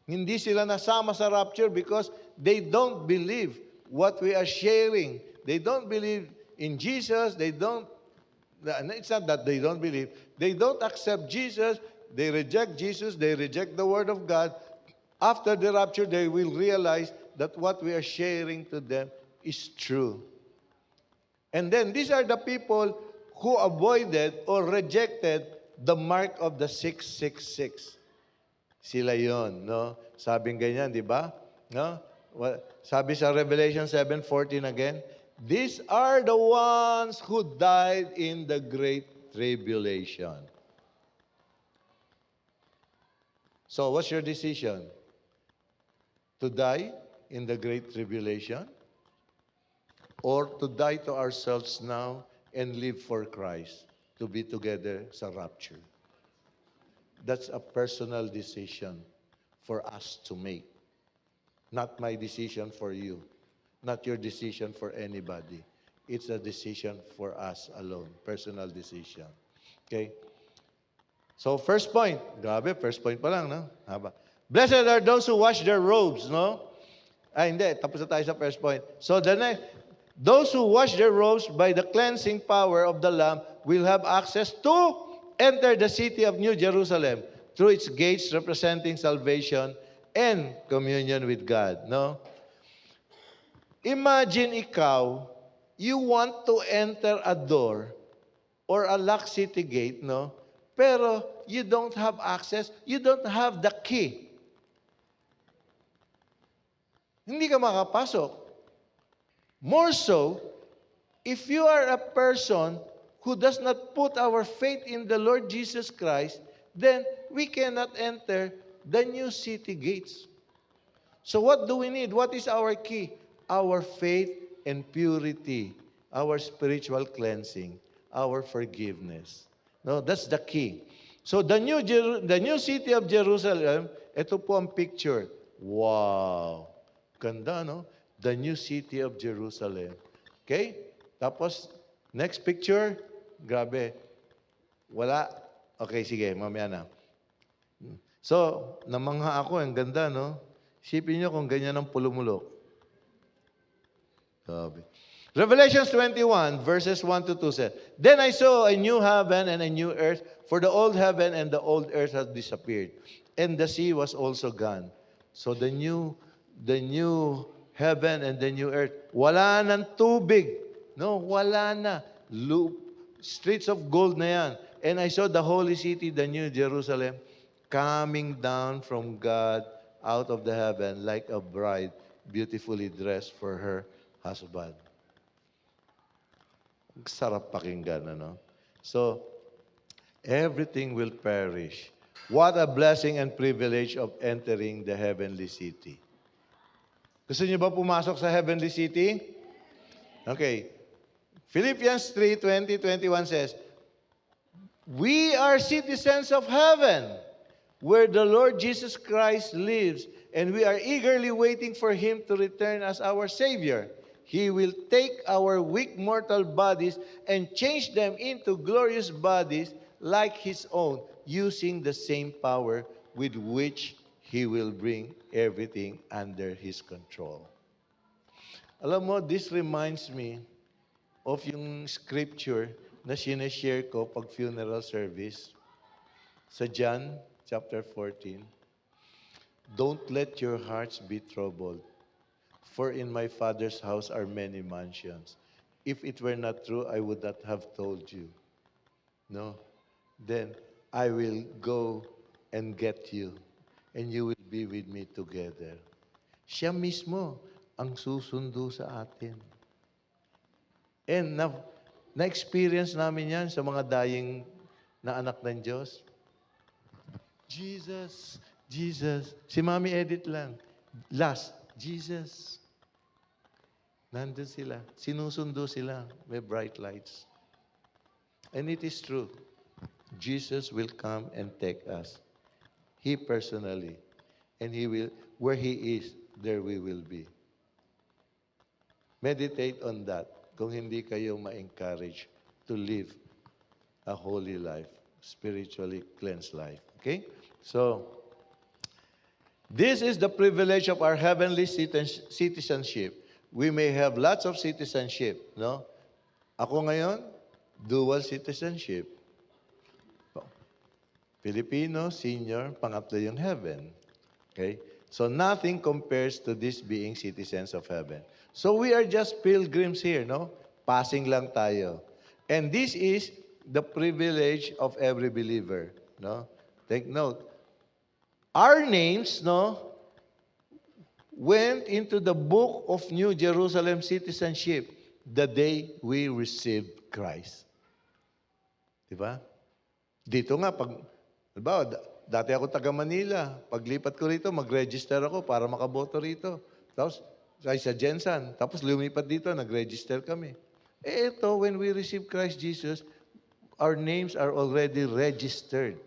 Hindi sila nasama sa rapture because they don't believe what we are sharing. They don't believe in Jesus. It's not that they don't believe. They don't accept Jesus. They reject Jesus. They reject the Word of God. After the rapture, they will realize that what we are sharing to them is true. And then these are the people who avoided or rejected the mark of the 666. Sila yon, no? Sabing ganyan, di ba? No? Sabi sa Revelation 7:14 again, these are the ones who died in the great tribulation. So, what's your decision? To die in the great tribulation? Or to die to ourselves now and live for Christ, to be together sa rapture? That's a personal decision for us to make. Not my decision for you. Not your decision for anybody. It's a decision for us alone. Personal decision. Okay? So, first point. Grabe, first point pa lang, no? Haba. Blessed are those who wash their robes, no? Hindi. Tapos na tayo sa first point. So, the next, those who wash their robes by the cleansing power of the Lamb will have access to enter the city of New Jerusalem through its gates representing salvation and communion with God, no? Imagine ikaw, you want to enter a door or a locked city gate, no? Pero you don't have access, you don't have the key. Hindi ka makapasok. More so, if you are a person who does not put our faith in the Lord Jesus Christ, then we cannot enter the new city gates. So what do we need? What is our key? Our faith and purity, our spiritual cleansing, our forgiveness. No, that's the key. So the new city of Jerusalem, ito po ang picture. Wow! Ganda, no? The new city of Jerusalem. Okay? Tapos, next picture. Grabe. Wala. Okay, sige, mamaya na. So, namangha ako. Ang ganda, no? Isipin nyo kung ganyan ang pulumulok. Sabi. Revelations 21, verses 1 to 2 said, Then I saw a new heaven and a new earth, for the old heaven and the old earth had disappeared, and the sea was also gone. So the new heaven and the new earth, wala nang tubig. No, wala na. Streets of gold na yan. And I saw the holy city, the new Jerusalem, coming down from God out of the heaven like a bride beautifully dressed for her husband. Sarap pakinggan, ano? So, everything will perish. What a blessing and privilege of entering the heavenly city. Gusto niyo ba pumasok sa heavenly city? Okay. Philippians 3:20-21 says, We are citizens of heaven, where the Lord Jesus Christ lives, and we are eagerly waiting for Him to return as our Savior. He will take our weak mortal bodies and change them into glorious bodies like His own, using the same power with which He will bring everything under His control. Alam mo, this reminds me of yung scripture na sinashare ko pag funeral service. Sa John chapter 14, Don't let your hearts be troubled. For in my Father's house are many mansions. If it were not true, I would not have told you. No. Then I will go and get you, and you will be with me together. Siya mismo ang susundo sa atin. And na-experience namin yan sa mga dying na anak ng Diyos. Jesus, Jesus. Si Mami Edith lang. Last, Jesus. Nandun sila. Sinusundo sila. May bright lights. And it is true. Jesus will come and take us. He personally. And He will, where He is, there we will be. Meditate on that kung hindi kayo ma-encourage to live a holy life, spiritually cleansed life. Okay? So, this is the privilege of our heavenly citizenship. We may have lots of citizenship, no? Ako ngayon, dual citizenship. Filipino, senior, pangatlo yung heaven. Okay? So nothing compares to this being citizens of heaven. So we are just pilgrims here, no? Passing lang tayo. And this is the privilege of every believer, no? Take note. Our names, no, went into the book of New Jerusalem citizenship the day we received Christ. Diba? Dito nga, diba, dati ako taga Manila. Paglipat ko rito, mag-register ako para makaboto rito. Tapos, sa Jensan. Tapos lumipat dito, nag-register kami. Ito, when we receive Christ Jesus, our names are already registered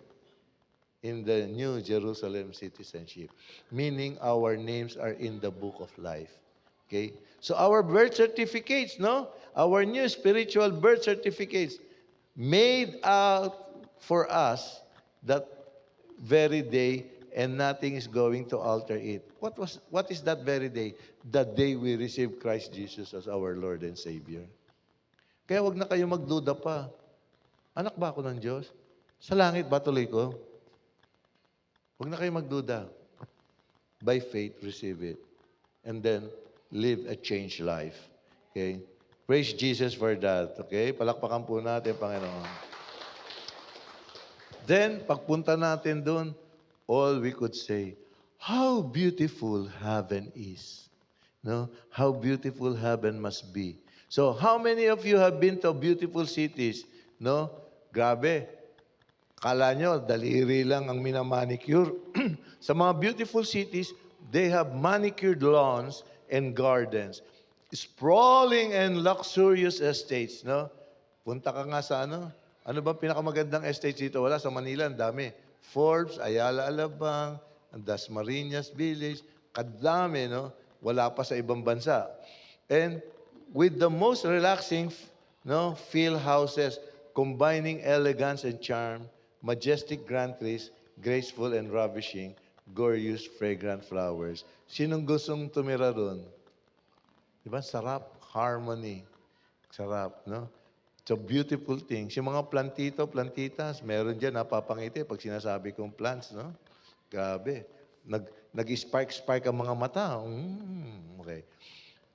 in the New Jerusalem citizenship. Meaning our names are in the book of life. Okay? So our birth certificates, no? Our new spiritual birth certificates made out for us that very day, and nothing is going to alter it. What is that very day? The day we receive Christ Jesus as our Lord and Savior. Kaya wag na kayo magduda pa. Anak ba ako ng Diyos? Sa langit ba tuloy ko? Huwag na kayo magduda. By faith, receive it. And then, live a changed life. Okay? Praise Jesus for that. Okay? Palakpakan po natin, Panginoon. Then, pagpunta natin doon, all we could say, how beautiful heaven is. No? How beautiful heaven must be. So, how many of you have been to beautiful cities? No? Grabe. Kala nyo, daliri lang ang minamanicure. Sa mga beautiful cities, they have manicured lawns and gardens. Sprawling and luxurious estates, no? Punta ka nga sa ano ba pinakamagandang estates dito? Wala, sa Manila, ang dami. Forbes, Ayala Alabang, Dasmariñas Village, kadami, no? Wala pa sa ibang bansa. And with the most relaxing, no, feel houses, combining elegance and charm, majestic grand trees, graceful and ravishing, gorgeous, fragrant flowers. Sinong gustong tumira doon? Diba? Sarap, harmony. Sarap, no? It's a beautiful thing. Yung mga plantito, plantitas, meron dyan, napapangiti pag sinasabi kong plants, no? Grabe. Nag-spark-spark ang mga mata. Okay.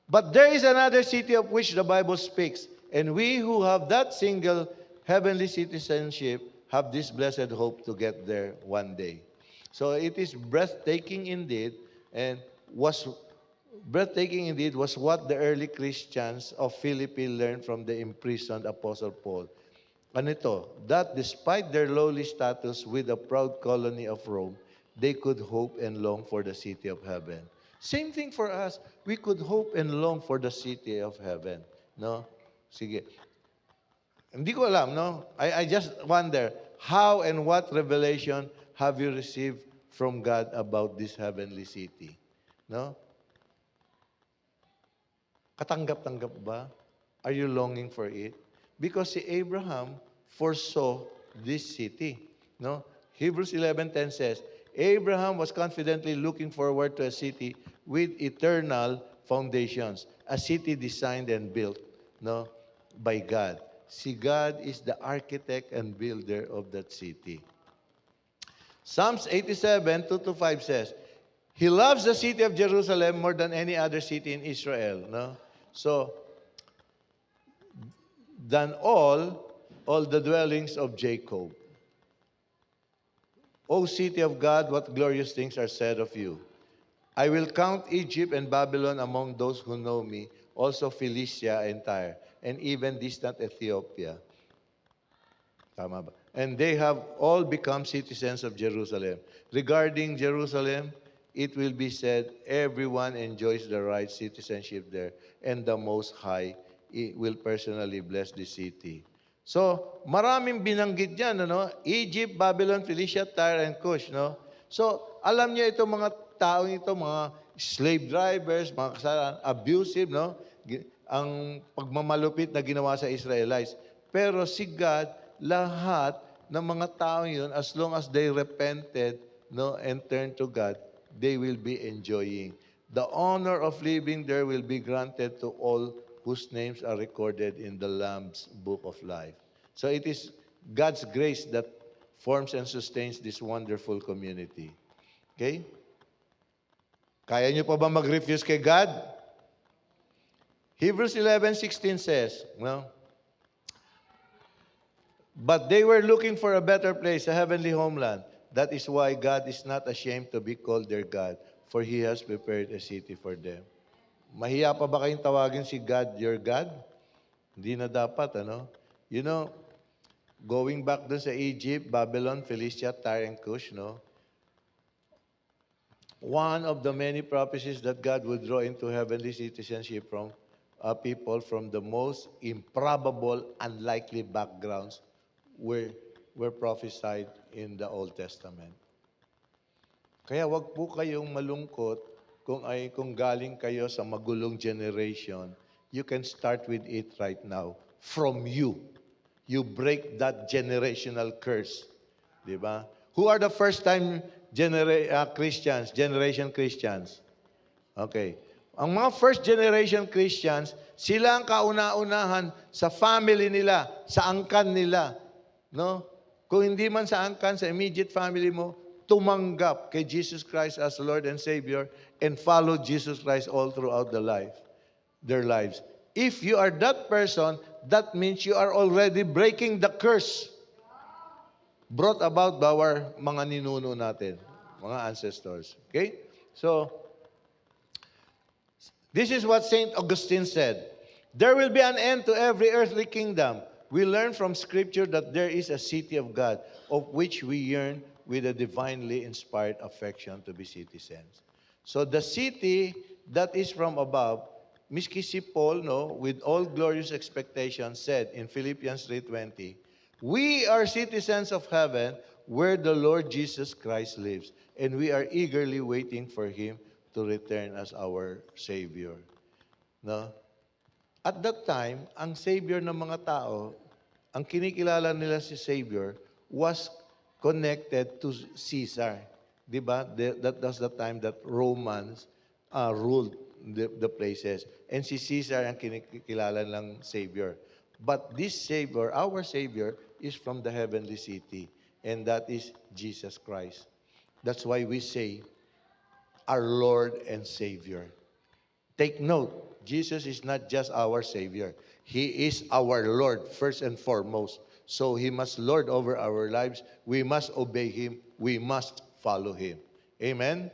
But there is another city of which the Bible speaks, and we who have that single heavenly citizenship have this blessed hope to get there one day. So it is breathtaking indeed, and was what the early Christians of Philippi learned from the imprisoned Apostle Paul. Ano ito? That despite their lowly status with a proud colony of Rome, they could hope and long for the city of heaven. Same thing for us. We could hope and long for the city of heaven. No? Sige. Hindi ko alam, no? I just wonder, how and what revelation have you received from God about this heavenly city? No? Katanggap-tanggap ba? Are you longing for it? Because si Abraham foresaw this city. No? Hebrews 11:10 says, Abraham was confidently looking forward to a city with eternal foundations, a city designed and built, no, by God. See, God is the architect and builder of that city. Psalms 87, 2-5 says, He loves the city of Jerusalem more than any other city in Israel. No? So, than all the dwellings of Jacob. O city of God, what glorious things are said of you. I will count Egypt and Babylon among those who know me, also Philistia and Tyre, and even distant Ethiopia. Tama ba? And they have all become citizens of Jerusalem. Regarding Jerusalem, it will be said, everyone enjoys the right citizenship there, and the Most High will personally bless the city. So, maraming binanggit dyan, ano? Egypt, Babylon, Philistia, Tyre, and Cush, no? So, alam niyo itong mga taong ito, mga slave drivers, mga kasalanan, abusive, no? Ang pagmamalupit na ginawa sa Israelites. Pero si God, lahat ng mga taong yun, as long as they repented, no, and turned to God, they will be enjoying. The honor of living there will be granted to all whose names are recorded in the Lamb's book of life. So it is God's grace that forms and sustains this wonderful community. Okay? Kaya nyo pa ba mag-refuse kay God? Hebrews 11:16 says, well, but they were looking for a better place, a heavenly homeland. That is why God is not ashamed to be called their God, for He has prepared a city for them. Mahiya pa ba kayong tawagin si God your God? Hindi na dapat, ano? You know, going back dun sa Egypt, Babylon, Philistia, Tyre, and Cush, no? One of the many prophecies that God would draw into heavenly citizenship from people from the most improbable, unlikely backgrounds were prophesied in the Old Testament. Kaya wag po kayong malungkot kung galing kayo sa magulong generation. You can start with it right now. From you. You break that generational curse. Diba? Who are the first-time Christians, generation Christians? Okay. Ang mga first-generation Christians, sila ang kauna-unahan sa family nila, sa angkan nila. No? Kung hindi man sa angkan, sa immediate family mo, tumanggap kay Jesus Christ as Lord and Savior and follow Jesus Christ all throughout their lives. If you are that person, that means you are already breaking the curse brought about by our mga ninuno natin, mga ancestors. Okay? So, this is what St. Augustine said. There will be an end to every earthly kingdom We learn from Scripture that there is a city of God, of which we yearn with a divinely inspired affection to be citizens. So the city that is from above, miski si Paul, no, with all glorious expectation, said in Philippians 3:20, we are citizens of heaven where the Lord Jesus Christ lives, and we are eagerly waiting for Him to return as our Savior. No? At that time, ang Savior ng mga tao, ang kinikilala nila si Savior was connected to Caesar. Di ba? That was the time that Romans ruled the places. And si Caesar ang kinikilala ng Savior. But this Savior, our Savior, is from the heavenly city. And that is Jesus Christ. That's why we say, our Lord and Savior. Take note, Jesus is not just our Savior. He is our Lord, first and foremost. So He must lord over our lives. We must obey Him. We must follow Him. Amen?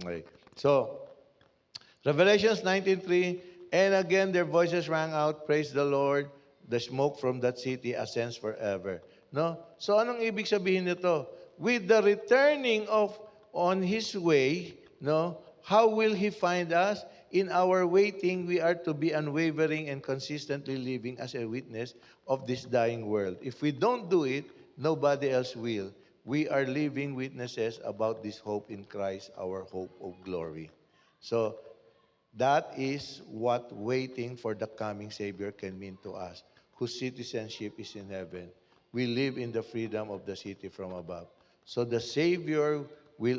Okay. So, Revelations 19:3, and again their voices rang out, praise the Lord, the smoke from that city ascends forever. No? So anong ibig sabihin nito? With the returning of on His way, no, how will He find us? In our waiting, we are to be unwavering and consistently living as a witness of this dying world. If we don't do it, nobody else will. We are living witnesses about this hope in Christ, our hope of glory. So, that is what waiting for the coming Savior can mean to us, whose citizenship is in heaven. We live in the freedom of the city from above. So the Savior we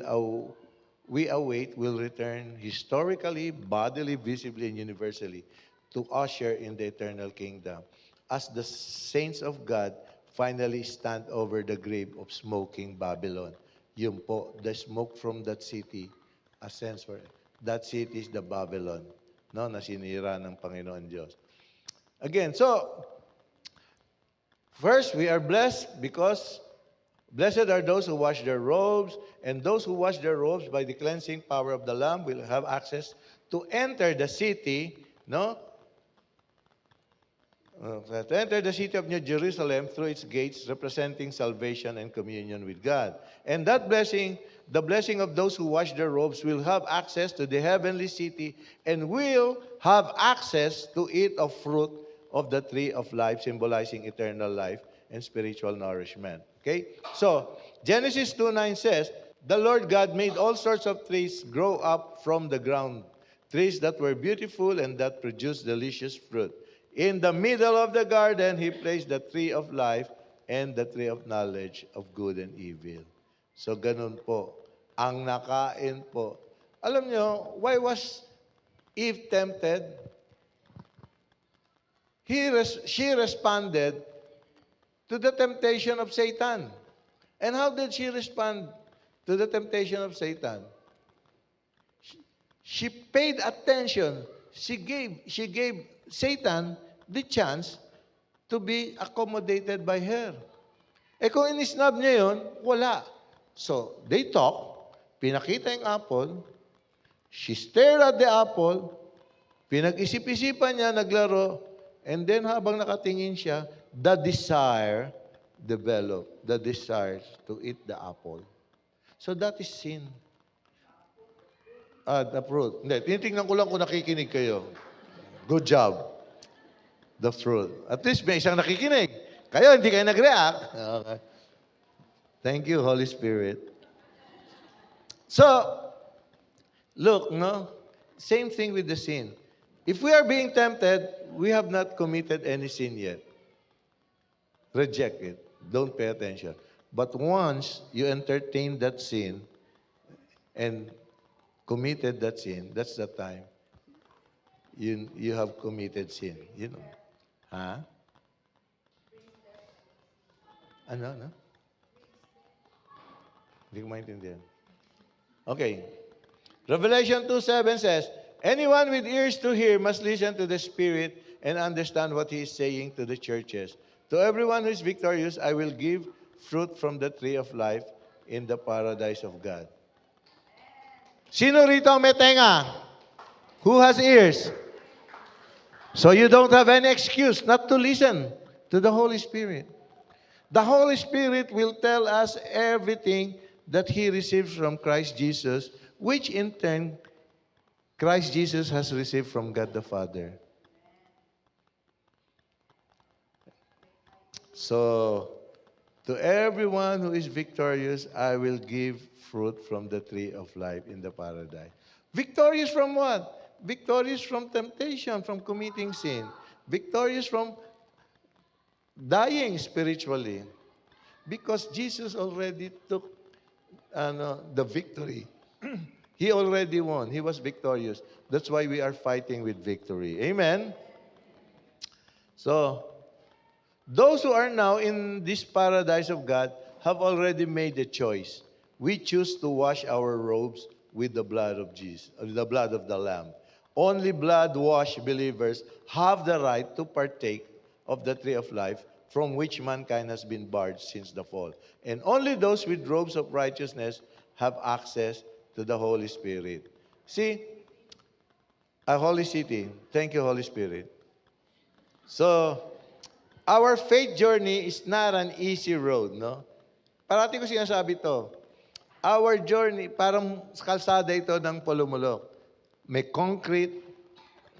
await will return historically, bodily, visibly, and universally to usher in the eternal kingdom. As the saints of God finally stand over the grave of smoking Babylon. Yun po, the smoke from that city ascends for it. That city is the Babylon, no, na sinira ng Panginoon Diyos. Again, so, first, we are blessed because blessed are those who wash their robes, and those who wash their robes by the cleansing power of the Lamb will have access to enter the city, no? To enter the city of New Jerusalem through its gates, representing salvation and communion with God. And that blessing, the blessing of those who wash their robes, will have access to the heavenly city and will have access to eat of fruit of the tree of life, symbolizing eternal life and spiritual nourishment. Okay? So, Genesis 2:9 says, the Lord God made all sorts of trees grow up from the ground, trees that were beautiful and that produced delicious fruit. In the middle of the garden, He placed the tree of life and the tree of knowledge of good and evil. So, ganun po. Ang nakain po. Alam nyo, why was Eve tempted? She responded to the temptation of Satan. And how did she respond to the temptation of Satan? She paid attention. She gave Satan the chance to be accommodated by her. Eh kung inisnab niya yun, wala. So, they talk, pinakita yung apple, she stared at the apple, pinag-isip-isipan niya, naglaro, and then habang nakatingin siya, the desire developed, the desire to eat the apple. So that is sin. The fruit. Hindi, tinitingnan ko lang kung nakikinig kayo. Good job. The fruit. At least may isang nakikinig. Kayo, hindi kayo nag-react. Okay. Thank you, Holy Spirit. So, look, no? Same thing with the sin. If we are being tempted, we have not committed any sin yet. Reject it. Don't pay attention. But once you entertain that sin and committed that sin, that's the time you have committed sin. You know. Ha? Ano? Hindi ko maintindihan. Okay. Revelation 2:7 says, anyone with ears to hear must listen to the Spirit and understand what He is saying to the churches. To everyone who is victorious, I will give fruit from the tree of life in the paradise of God. Sino rito may tenga? Who has ears? So you don't have any excuse not to listen To the Holy Spirit. The Holy Spirit will tell us everything that He receives from Christ Jesus, which in turn, Christ Jesus has received from God the Father. So, to everyone who is victorious, I will give fruit from the tree of life in the paradise. Victorious from what? Victorious from temptation, from committing sin. Victorious from dying spiritually. Because Jesus already took the victory. He already won. He was victorious. That's why we are fighting with victory. Amen? So, those who are now in this paradise of God have already made a choice. We choose to wash our robes with the blood of Jesus, the blood of the Lamb. Only blood-washed believers have the right to partake of the tree of life from which mankind has been barred since the fall. And only those with robes of righteousness have access to the Holy Spirit. See, a holy city. Thank you, Holy Spirit. So, our faith journey is not an easy road, no? Parati ko sinasabi to. Our journey, parang kalsada ito ng Pulumulok. May concrete,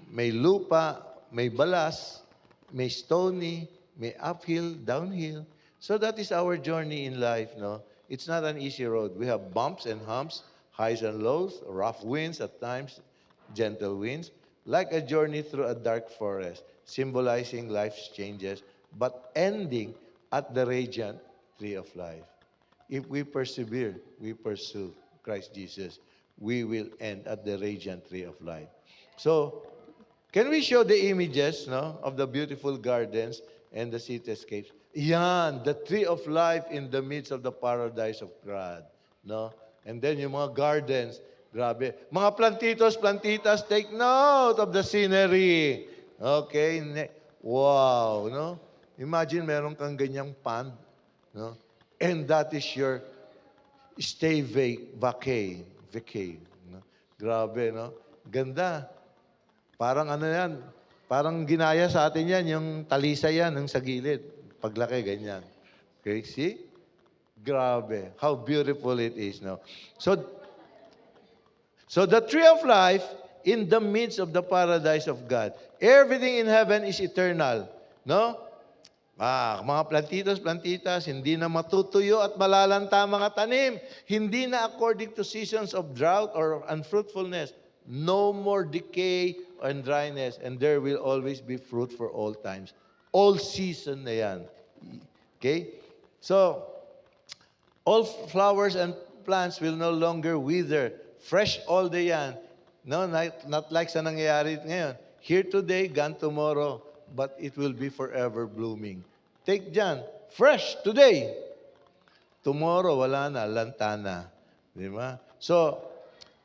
may lupa, may balas, may stony, may uphill, downhill. So that is our journey in life, no? It's not an easy road. We have bumps and humps, highs and lows, rough winds at times, gentle winds, like a journey through a dark forest, symbolizing life's changes, but ending at the radiant tree of life. If we persevere, we pursue Christ Jesus, we will end at the radiant tree of life. So, can we show the images, no, of the beautiful gardens and the cityscapes? Yan, the tree of life in the midst of the paradise of God, no? And then yung mga gardens, grabe. Mga plantitos, plantitas, take note of the scenery. Okay? Wow, no? Imagine meron kang ganyang pond, no? And that is your stay vacay, no? Grabe, no? Ganda. Parang ano yan, parang ginaya sa atin yan, yung talisay yan, yung sa gilid. Paglaki, ganyan. Okay, see? Grabe. How beautiful it is, no? So the tree of life in the midst of the paradise of God. Everything in heaven is eternal, no? Mga plantitos, plantitas, hindi na matutuyo at malalanta mga tanim. Hindi na according to seasons of drought or unfruitfulness. No more decay and dryness, and there will always be fruit for all times. All season na yan. Okay? So, all flowers and plants will no longer wither. Fresh all day yan. No, not like sa nangyayari ngayon. Here today, gone tomorrow, but it will be forever blooming. Take dyan, fresh today. Tomorrow, wala na, lantana. Di ba? So,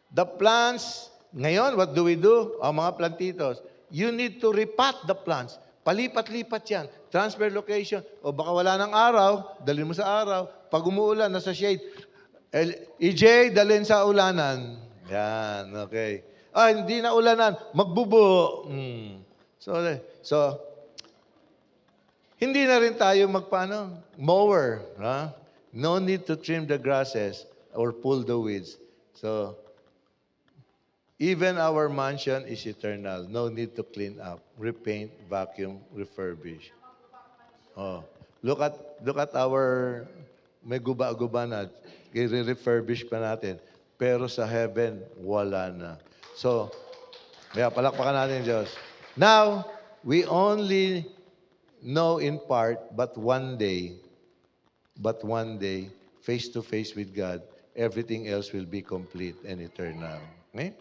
the plants, ngayon, what do we do? Mga plantitos, you need to repot the plants. Palipat-lipat yan. Transfer location. O baka wala ng araw, dalhin mo sa araw. Pag umuulan, nasa shade. EJ, dalhin sa ulanan. Yan, okay. Hindi na ulanan, magbubo. So, hindi na rin tayo mower. Ha? No need to trim the grasses or pull the weeds. So, even our mansion is eternal. No need to clean up, repaint, vacuum, refurbish. Oh, look at our may guba-guba na. I-refurbish pa natin. Pero sa heaven, wala na. So, palakpakan natin Diyos. Now, we only know in part, but one day, face to face with God, everything else will be complete and eternal. Okay?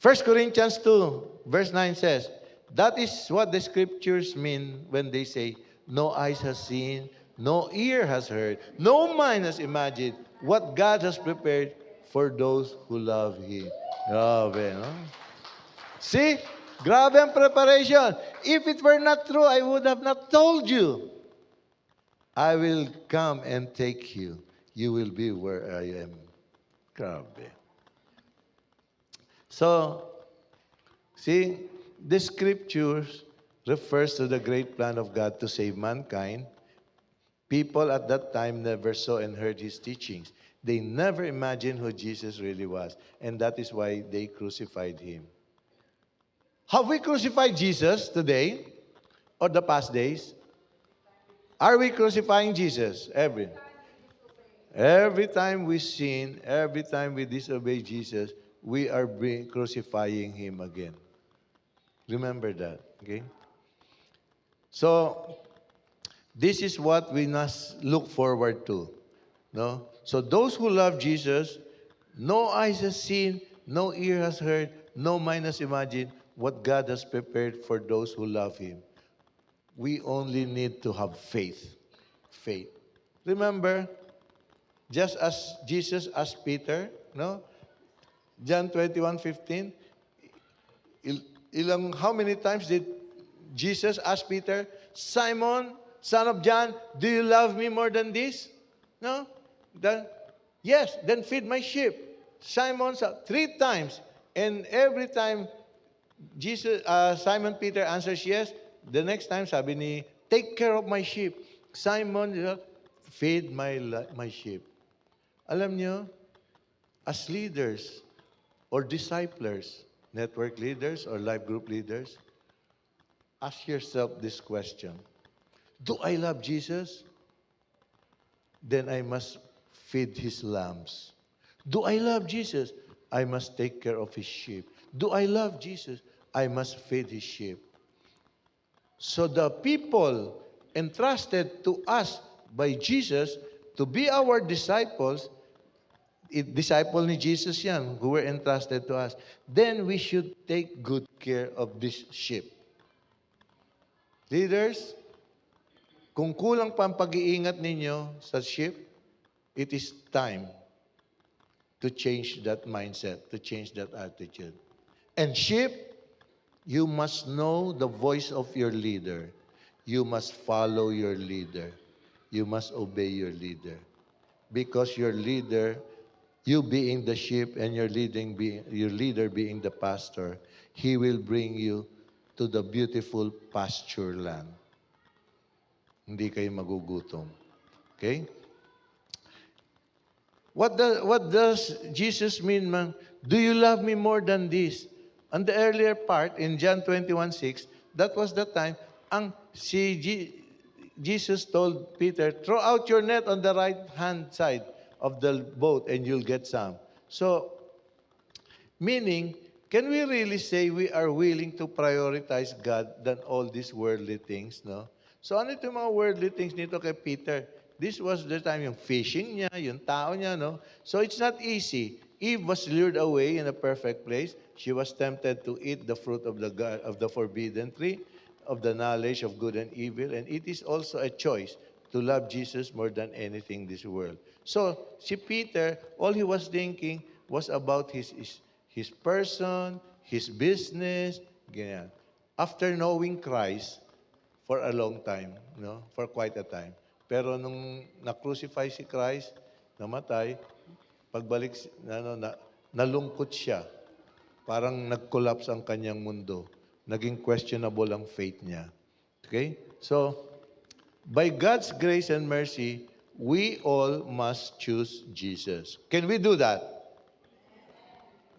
1 Corinthians 2, verse 9 says, that is what the scriptures mean when they say, no eyes has seen, no ear has heard, no mind has imagined what God has prepared for those who love Him. Grabe, no? See? Grabe ang preparation. If it were not true, I would have not told you. I will come and take you. You will be where I am. Grabe. So, see, the scriptures refers to the great plan of God to save mankind. People at that time never saw and heard his teachings. They never imagined who Jesus really was. And that is why they crucified him. Have we crucified Jesus today or the past days? Are we crucifying Jesus? Every time we sin, every time we disobey Jesus, we are crucifying him again. Remember that, okay? So, this is what we must look forward to. No? So those who love Jesus, no eyes has seen, no ear has heard, no mind has imagined what God has prepared for those who love him. We only need to have faith. Faith. Remember, just as Jesus asked Peter, no? John 21:15, how many times did Jesus ask Peter, Simon, son of John, do you love me more than this? No? Yes, then feed my sheep. Simon, 3 times. And every time Simon Peter answers yes, the next time sabi ni, take care of my sheep. Simon, feed my sheep. Alam nyo, as leaders or disciplers, network leaders or life group leaders, ask yourself this question. Do I love Jesus? Then I must feed his lambs. Do I love Jesus? I must take care of his sheep. Do I love Jesus? I must feed his sheep. So the people entrusted to us by Jesus to be our disciples, disciple ni Jesus yan, who were entrusted to us, then we should take good care of this sheep. Leaders, kung kulang pa ang pag-iingat ninyo sa sheep, it is time to change that mindset, to change that attitude. And sheep, you must know the voice of your leader. You must follow your leader. You must obey your leader. Because your leader, you being the sheep and your leader being the pastor, he will bring you to the beautiful pasture land. Hindi kayo magugutom. Okay? What does Jesus mean, man? Do you love me more than this? On the earlier part, in John 21:6, that was the time, Jesus told Peter, throw out your net on the right-hand side of the boat and you'll get some. So, meaning, can we really say we are willing to prioritize God than all these worldly things, no? So, ano itong mga worldly things nito kay Peter? This was the time yung fishing niya, yung tao niya, no? So, it's not easy. Eve was lured away in a perfect place. She was tempted to eat the fruit of the forbidden tree, of the knowledge of good and evil. And it is also a choice to love Jesus more than anything in this world. So, si Peter, all he was thinking was about his person, his business, ganyan. After knowing Christ for a long time, no? For quite a time. Pero nung na-crucify si Christ, namatay, pagbalik, nalungkot siya. Parang nag-collapse ang kanyang mundo. Naging questionable ang faith niya. Okay? So, by God's grace and mercy, we all must choose Jesus. Can we do that?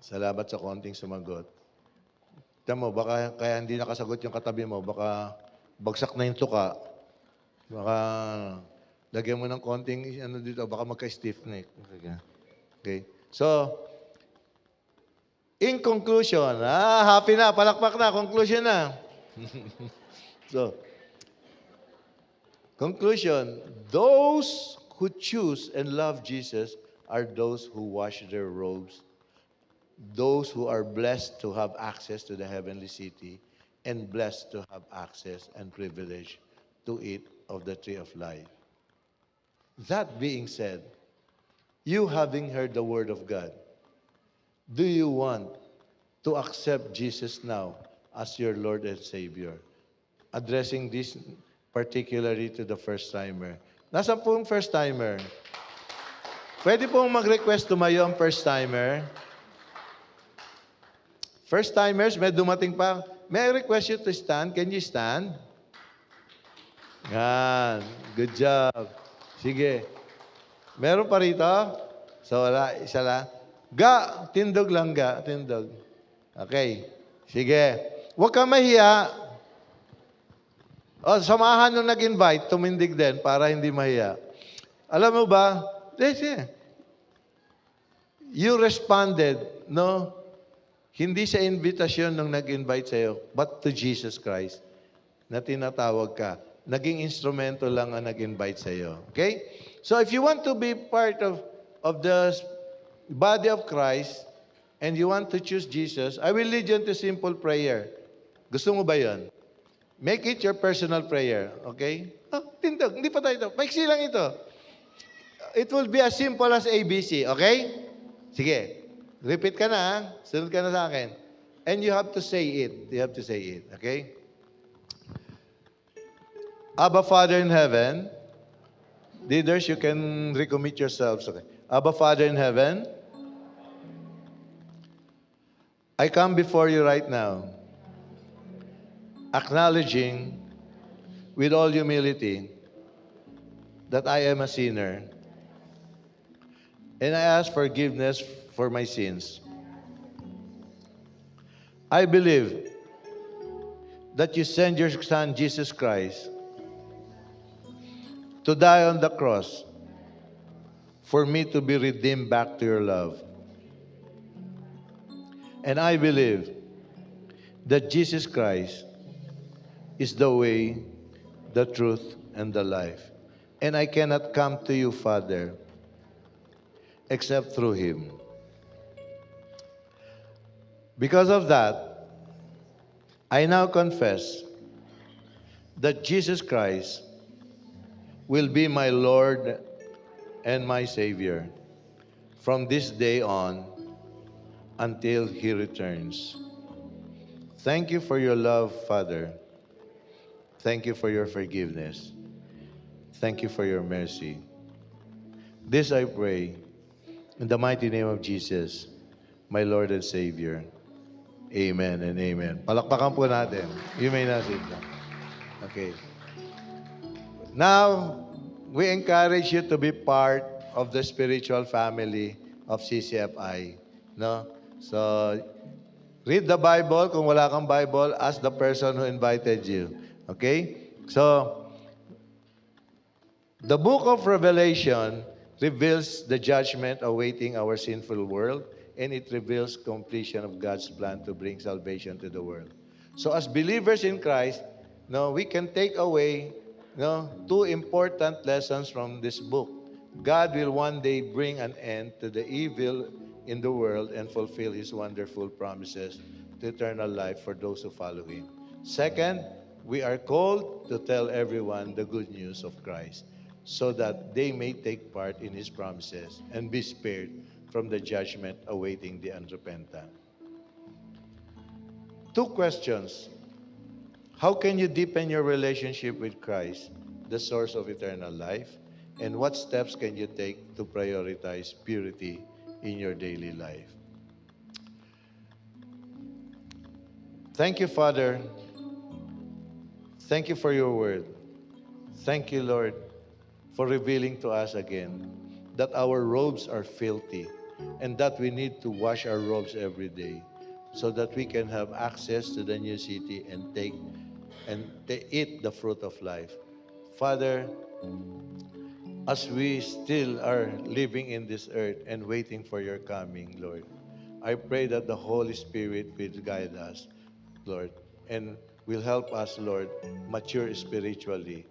Salamat sa konting sumagot. Tama mo, baka kaya hindi nakasagot yung katabi mo, baka bagsak na yung tuka. Baka lagyan mo ng konting dito, baka magka-stiff neck. Okay. So, in conclusion, happy na, palakpak na, conclusion na. So, conclusion, those who choose and love Jesus are those who wash their robes, those who are blessed to have access to the heavenly city, and blessed to have access and privilege to eat of the tree of life. That being said, you having heard the word of God, do you want to accept Jesus now as your Lord and Savior? Addressing this particularly to the first-timer. Nasaan po ang first-timer? Pwede pong mag-request tumayo ang first-timer. First-timers, may dumating pa. may I request you to stand? Can you stand? Yan. Good job. Sige. Meron pa rito? So, wala. Isa lang. Ga. Tindog lang, ga. Tindog. Okay. Sige. Huwag ka mahiya. O, samahan nung nag-invite, tumindig din para hindi mahiya. Alam mo ba? Sige. You responded, no? Hindi sa invitasyon nung nag-invite sa'yo, but to Jesus Christ na tinatawag ka. Naging instrumento lang ang nag-invite sa'yo. Okay? So if you want to be part of the body of Christ and you want to choose Jesus, I will lead you into simple prayer. Gusto mo ba yon? Make it your personal prayer. Okay? Oh, tindog. Hindi pa tayo ito. Maiksi lang ito. It will be as simple as ABC. Okay? Sige. Repeat ka na. Ha? Sunod ka na sa akin. And you have to say it. You have to say it. Okay? Abba, Father in heaven. Leaders, you can recommit yourselves. Okay. Abba, Father in heaven. I come before you right now, acknowledging with all humility that I am a sinner. And I ask forgiveness for my sins. I believe that you sent your Son, Jesus Christ, to die on the cross for me to be redeemed back to your love. And I believe that Jesus Christ is the way, the truth, and the life. And I cannot come to you, Father, except through Him. Because of that, I now confess that Jesus Christ will be my Lord and my Savior from this day on until He returns. Thank you for your love, Father. Thank you for your forgiveness. Thank you for your mercy. This I pray in the mighty name of Jesus, my Lord and Savior. Amen and amen. Palakpakan po natin. You may now sit down. Okay. Now, we encourage you to be part of the spiritual family of CCFI. No? So, read the Bible. Kung wala kang Bible, ask the person who invited you. Okay? So, the book of Revelation reveals the judgment awaiting our sinful world, and it reveals completion of God's plan to bring salvation to the world. So, as believers in Christ, no, we can take away two important lessons from this book. God will one day bring an end to the evil in the world and fulfill His wonderful promises to eternal life for those who follow Him. Second, we are called to tell everyone the good news of Christ so that they may take part in His promises and be spared from the judgment awaiting the unrepentant. Two questions. How can you deepen your relationship with Christ, the source of eternal life? And what steps can you take to prioritize purity in your daily life? Thank you, Father. Thank you for your word. Thank you, Lord, for revealing to us again that our robes are filthy and that we need to wash our robes every day so that we can have access to the new city and eat the fruit of life. Father, as we still are living in this earth and waiting for your coming, Lord, I pray that the Holy Spirit will guide us, Lord, and will help us, Lord, mature spiritually.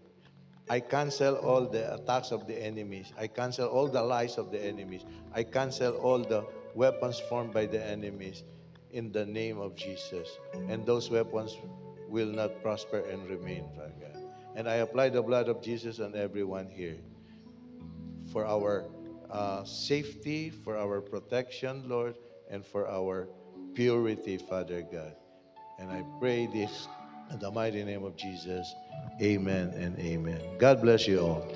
I cancel all the attacks of the enemies. I cancel all the lies of the enemies. I cancel all the weapons formed by the enemies in the name of Jesus. And those weapons will not prosper and remain, Father God. And I apply the blood of Jesus on everyone here for our safety, for our protection, Lord, and for our purity, Father God. And I pray this in the mighty name of Jesus. Amen and amen. God bless you all.